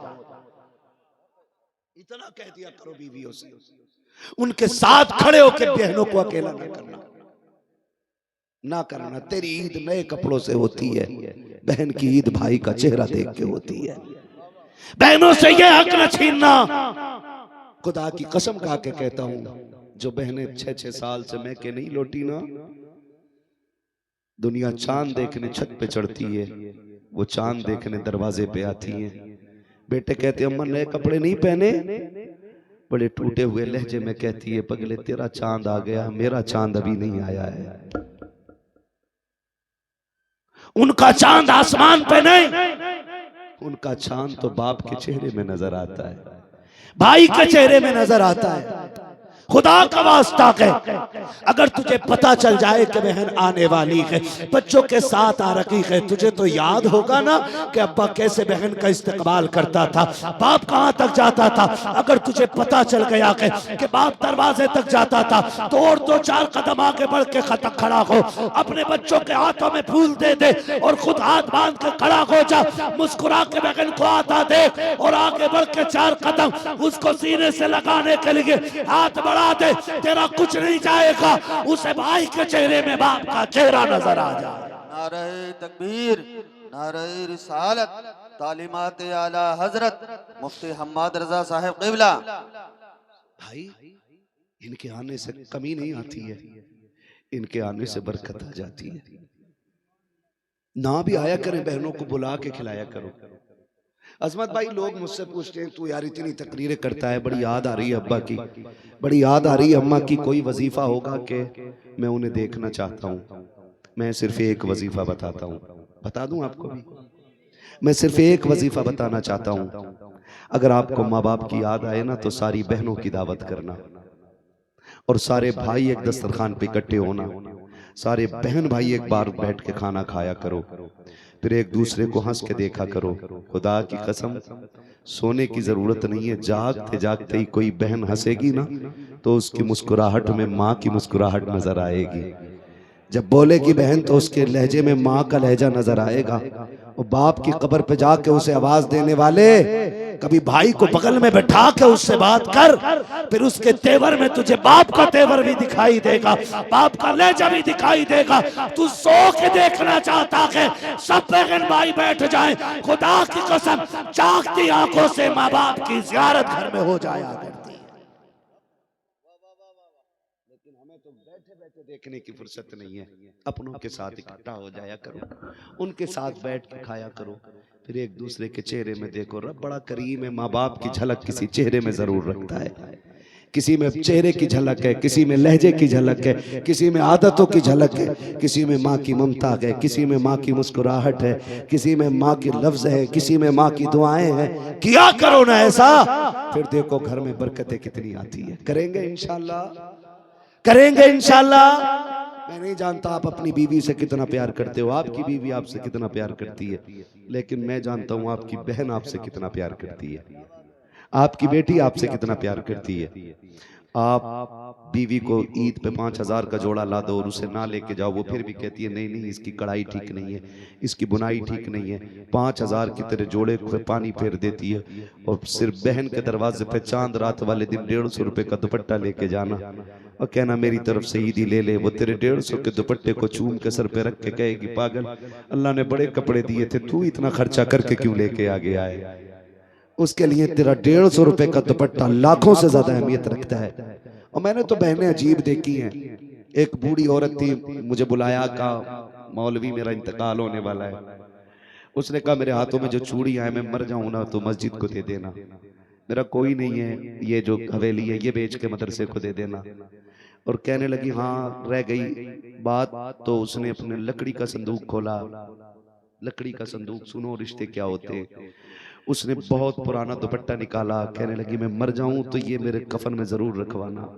इतना कह दिया करो बीवियों से, उनके साथ खड़े होकर बहनों को अकेला ना करना, ना करना। तेरी ईद नए कपड़ों से होती है, बहन की ईद भाई का चेहरा देख के होती है। बहनों से ये हक न छीनना। खुदा की कसम खा के कहता हूं, जो बहनें 6-6 साल से मैं के नहीं लौटी ना, दुनिया चांद देखने छत पे चढ़ती है, वो चांद देखने दरवाजे पे आती है। बेटे कहते अम्मा नए कपड़े नहीं पहने, बड़े टूटे हुए लहजे में कहती है पगले तेरा चांद आ गया, मेरा चांद अभी नहीं आया है। उनका चांद आसमान पे नहीं, उनका चांद तो बाप के चेहरे में नजर आता है, भाई के चेहरे में नजर आता है। खुदा का वास्ता है, अगर तुझे पता चल जाए कि बहन आने वाली है, बच्चों के साथ आ रखी है, तुझे तो याद होगा ना कि अब्बा कैसे बहन का इस्तेमाल करता था, बाप कहां तक जाता था। अगर तुझे पता चल गया कि बाप दरवाजे तक जाता था, तो और 2-4 कदम आगे बढ़ के खड़ा हो, अपने बच्चों के हाथों में फूल दे दे और खुद हाथ बांध के खड़ा हो जा, मुस्कुरा के बहन को आता दे और आगे बढ़ के 4 कदम उसको सीने से लगाने के लिए हाथ बढ़ा दे। तेरा कुछ नहीं जाएगा, उसे भाई के चेहरे में बाप का चेहरा नजर आ जाए।
नारे तकबीर, नारे रिसालत, तालीमात आला हजरत मुफ्ती हम्माद रजा साहिब क़िबला।
भाई इनके आने से कमी नहीं आती है, इनके आने से बरकत आ जाती है। ना भी आया करें, बहनों को बुला के खिलाया करो। अजमत भाई लोग मुझसे पूछते हैं तू यार इतनी तकरीरें करता है, बड़ी याद आ रही है अब्बा की, बड़ी याद आ रही है अम्मा की, कोई वजीफा होगा कि मैं उन्हें देखना चाहता हूँ। मैं सिर्फ एक वजीफा बताता हूँ, बता दूं आपको भी, मैं सिर्फ एक वजीफा बताना चाहता हूँ। अगर आपको माँ बाप की याद आए ना, तो सारी बहनों की दावत करना और सारे भाई एक दस्तरखान पे इकट्ठे होना, सारे बहन भाई एक बार बैठ के खाना खाया करो, फिर एक दूसरे को हंस के देखा करो। खुदा की कसम सोने की जरूरत नहीं है, जागते जागते ही कोई बहन हंसेगी ना, तो उसकी मुस्कुराहट में माँ की मुस्कुराहट नजर आएगी। जब बोलेगी बहन तो उसके लहजे में माँ का लहजा नजर आएगा। और बाप की कब्र पे जाके उसे आवाज देने वाले, कभी भाई को बगल में बैठा के उससे बात कर, फिर उसके तेवर में तुझे बाप का तेवर भी दिखाई देगा, बाप का लहजा भी दिखाई देगा। तू सो के देखना चाहता है सब बहन भाई बैठ जाए, खुदा की कसम जागती आंखों से माँ बाप की जियारत घर में हो जाया करती है। लेकिन हमें तो बैठे बैठे देखने की फुर्सत नहीं है। अपनों के साथ इकट्ठा हो जाया करो, उनके साथ बैठ के खाया करो, फिर एक दूसरे के चेहरे में देखो। रब बड़ा करीम है, माँ बाप की झलक किसी चेहरे में जरूर रखता है। किसी में चेहरे की झलक है, किसी में लहजे की झलक है, किसी में आदतों की झलक है, किसी में माँ की ममता है, किसी में माँ की मुस्कुराहट है, किसी में माँ के लफ्ज है, किसी में माँ की दुआएं हैं। किया करो ना ऐसा, फिर देखो घर में बरकतें कितनी आती है। करेंगे इंशाल्लाह, करेंगे इंशाल्लाह। मैं नहीं जानता आप अपनी बीवी से कितना प्यार करते हो, आपकी बीवी आपसे कितना प्यार करती है, लेकिन मैं जानता हूँ आपकी बहन आपसे कितना प्यार करती है, आपकी बेटी आपसे कितना प्यार करती है। आप बीवी को ईद पे 5000 का जोड़ा ला दो और उसे ना लेके जाओ, वो फिर भी कहती है नहीं नहीं इसकी कढ़ाई ठीक नहीं है, इसकी बुनाई ठीक नहीं है। 5000 की तेरे जोड़े पे पानी फेर देती है। और सिर्फ बहन के दरवाजे पे चांद रात वाले दिन 150 रुपए का दुपट्टा लेके जाना और कहना मेरी तरफ से ईदी ले ले। वो तेरे 150 के दुपट्टे को चूम के सर पे रख के कहेगी पागल, अल्लाह ने बड़े कपड़े दिए थे, तू इतना खर्चा करके क्यों लेके आ गया है। उसके लिए तेरा 150 रुपए का दुपट्टा लाखों से ज्यादा अहमियत रखता है। और मैंने तो बहनें अजीब देखी हैं। एक बूढ़ी औरत थी, मुझे बुलाया, कहा मौलवी मेरा इंतकाल होने वाला है। उसने कहा मेरे हाथों में जो चूड़ियां हैं मैं मर जाऊं ना तो मस्जिद को दे देना, मेरा कोई नहीं है, ये जो हवेली है ये बेच के मदरसे को दे देना। और कहने लगी हाँ रह गई बात, तो उसने अपने लकड़ी का संदूक खोला। लकड़ी का संदूक, सुनो रिश्ते क्या होते हैं। उसने बहुत पुराना दुपट्टा निकाला, कहने लगी मैं मर जाऊं तो ये मेरे कफन में जरूर रखवाना।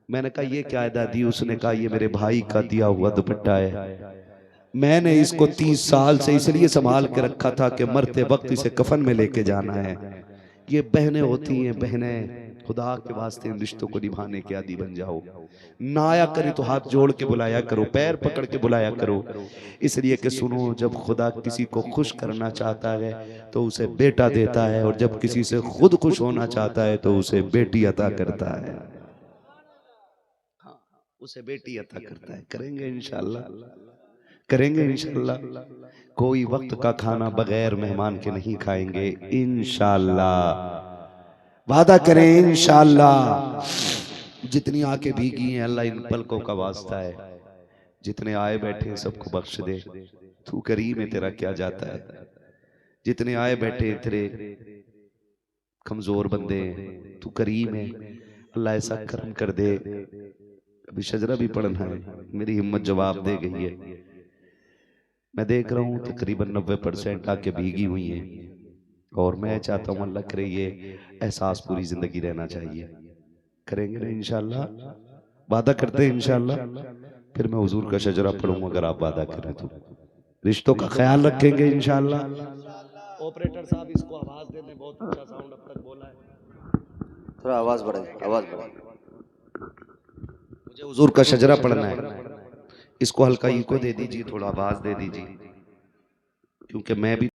मैंने कहा ये क्या है दादी। उसने कहा ये मेरे भाई का दिया हुआ दुपट्टा है, मैंने इसको 30 साल से इसलिए संभाल के रखा था कि मरते वक्त इसे कफन में लेके जाना है, ये बहनें होती हैं, बहनें खुदा के वास्ते इन रिश्तों को निभाने के आदी बन जाओ। ना आया करे तो हाथ जोड़ के बुलाया करो, पैर पकड़ के बुलाया करो, इसलिए कि सुनो, जब खुदा किसी को खुश करना चाहता है तो उसे बेटा देता है, और जब किसी से खुद खुश होना चाहता है तो उसे बेटी अता करता है। उसे बेटी अता करता है। करेंगे इंशाल्लाह, करेंगे इंशाल्लाह। कोई वक्त का खाना बगैर मेहमान के नहीं खाएंगे इंशाल्लाह। वादा करें इंशाल्लाह। जितनी आंखें भीगी हैं अल्लाह इन पलकों का वास्ता है, जितने आए बैठे हैं सबको बख्श दे। तू करीम है, तेरा क्या जाता है। जितने आए बैठे तेरे कमजोर बंदे हैं, तू करीम है, अल्लाह ऐसा करम कर दे। अभी शजरा भी पढ़ना है, मेरी हिम्मत जवाब दे गई है। मैं देख रहा हूँ तकरीबन 90% आके भीगी हुई हैं, और मैं चाहता हूँ अल्लाह करे ये एहसास पूरी जिंदगी रहना चाहिए। करेंगे ना इंशाल्लाह, वादा करते हैं इंशाल्लाह। फिर मैं हुजूर का शजरा पढ़ूंगा, अगर आप वादा करें तो। रिश्तों का ख्याल रखेंगे इंशाल्लाह। ऑपरेटर साहब इसको आवाज दे दें, बहुत अच्छा साउंड अब तक बोला है।
थोड़ा आवाज बढ़ाइए, आवाज बढ़ाइए।
मुझे हुजूर का शजरा पढ़ना है, इसको हल्का इको दे दीजिए, थोड़ा आवाज दे दीजिए, क्योंकि मैं भी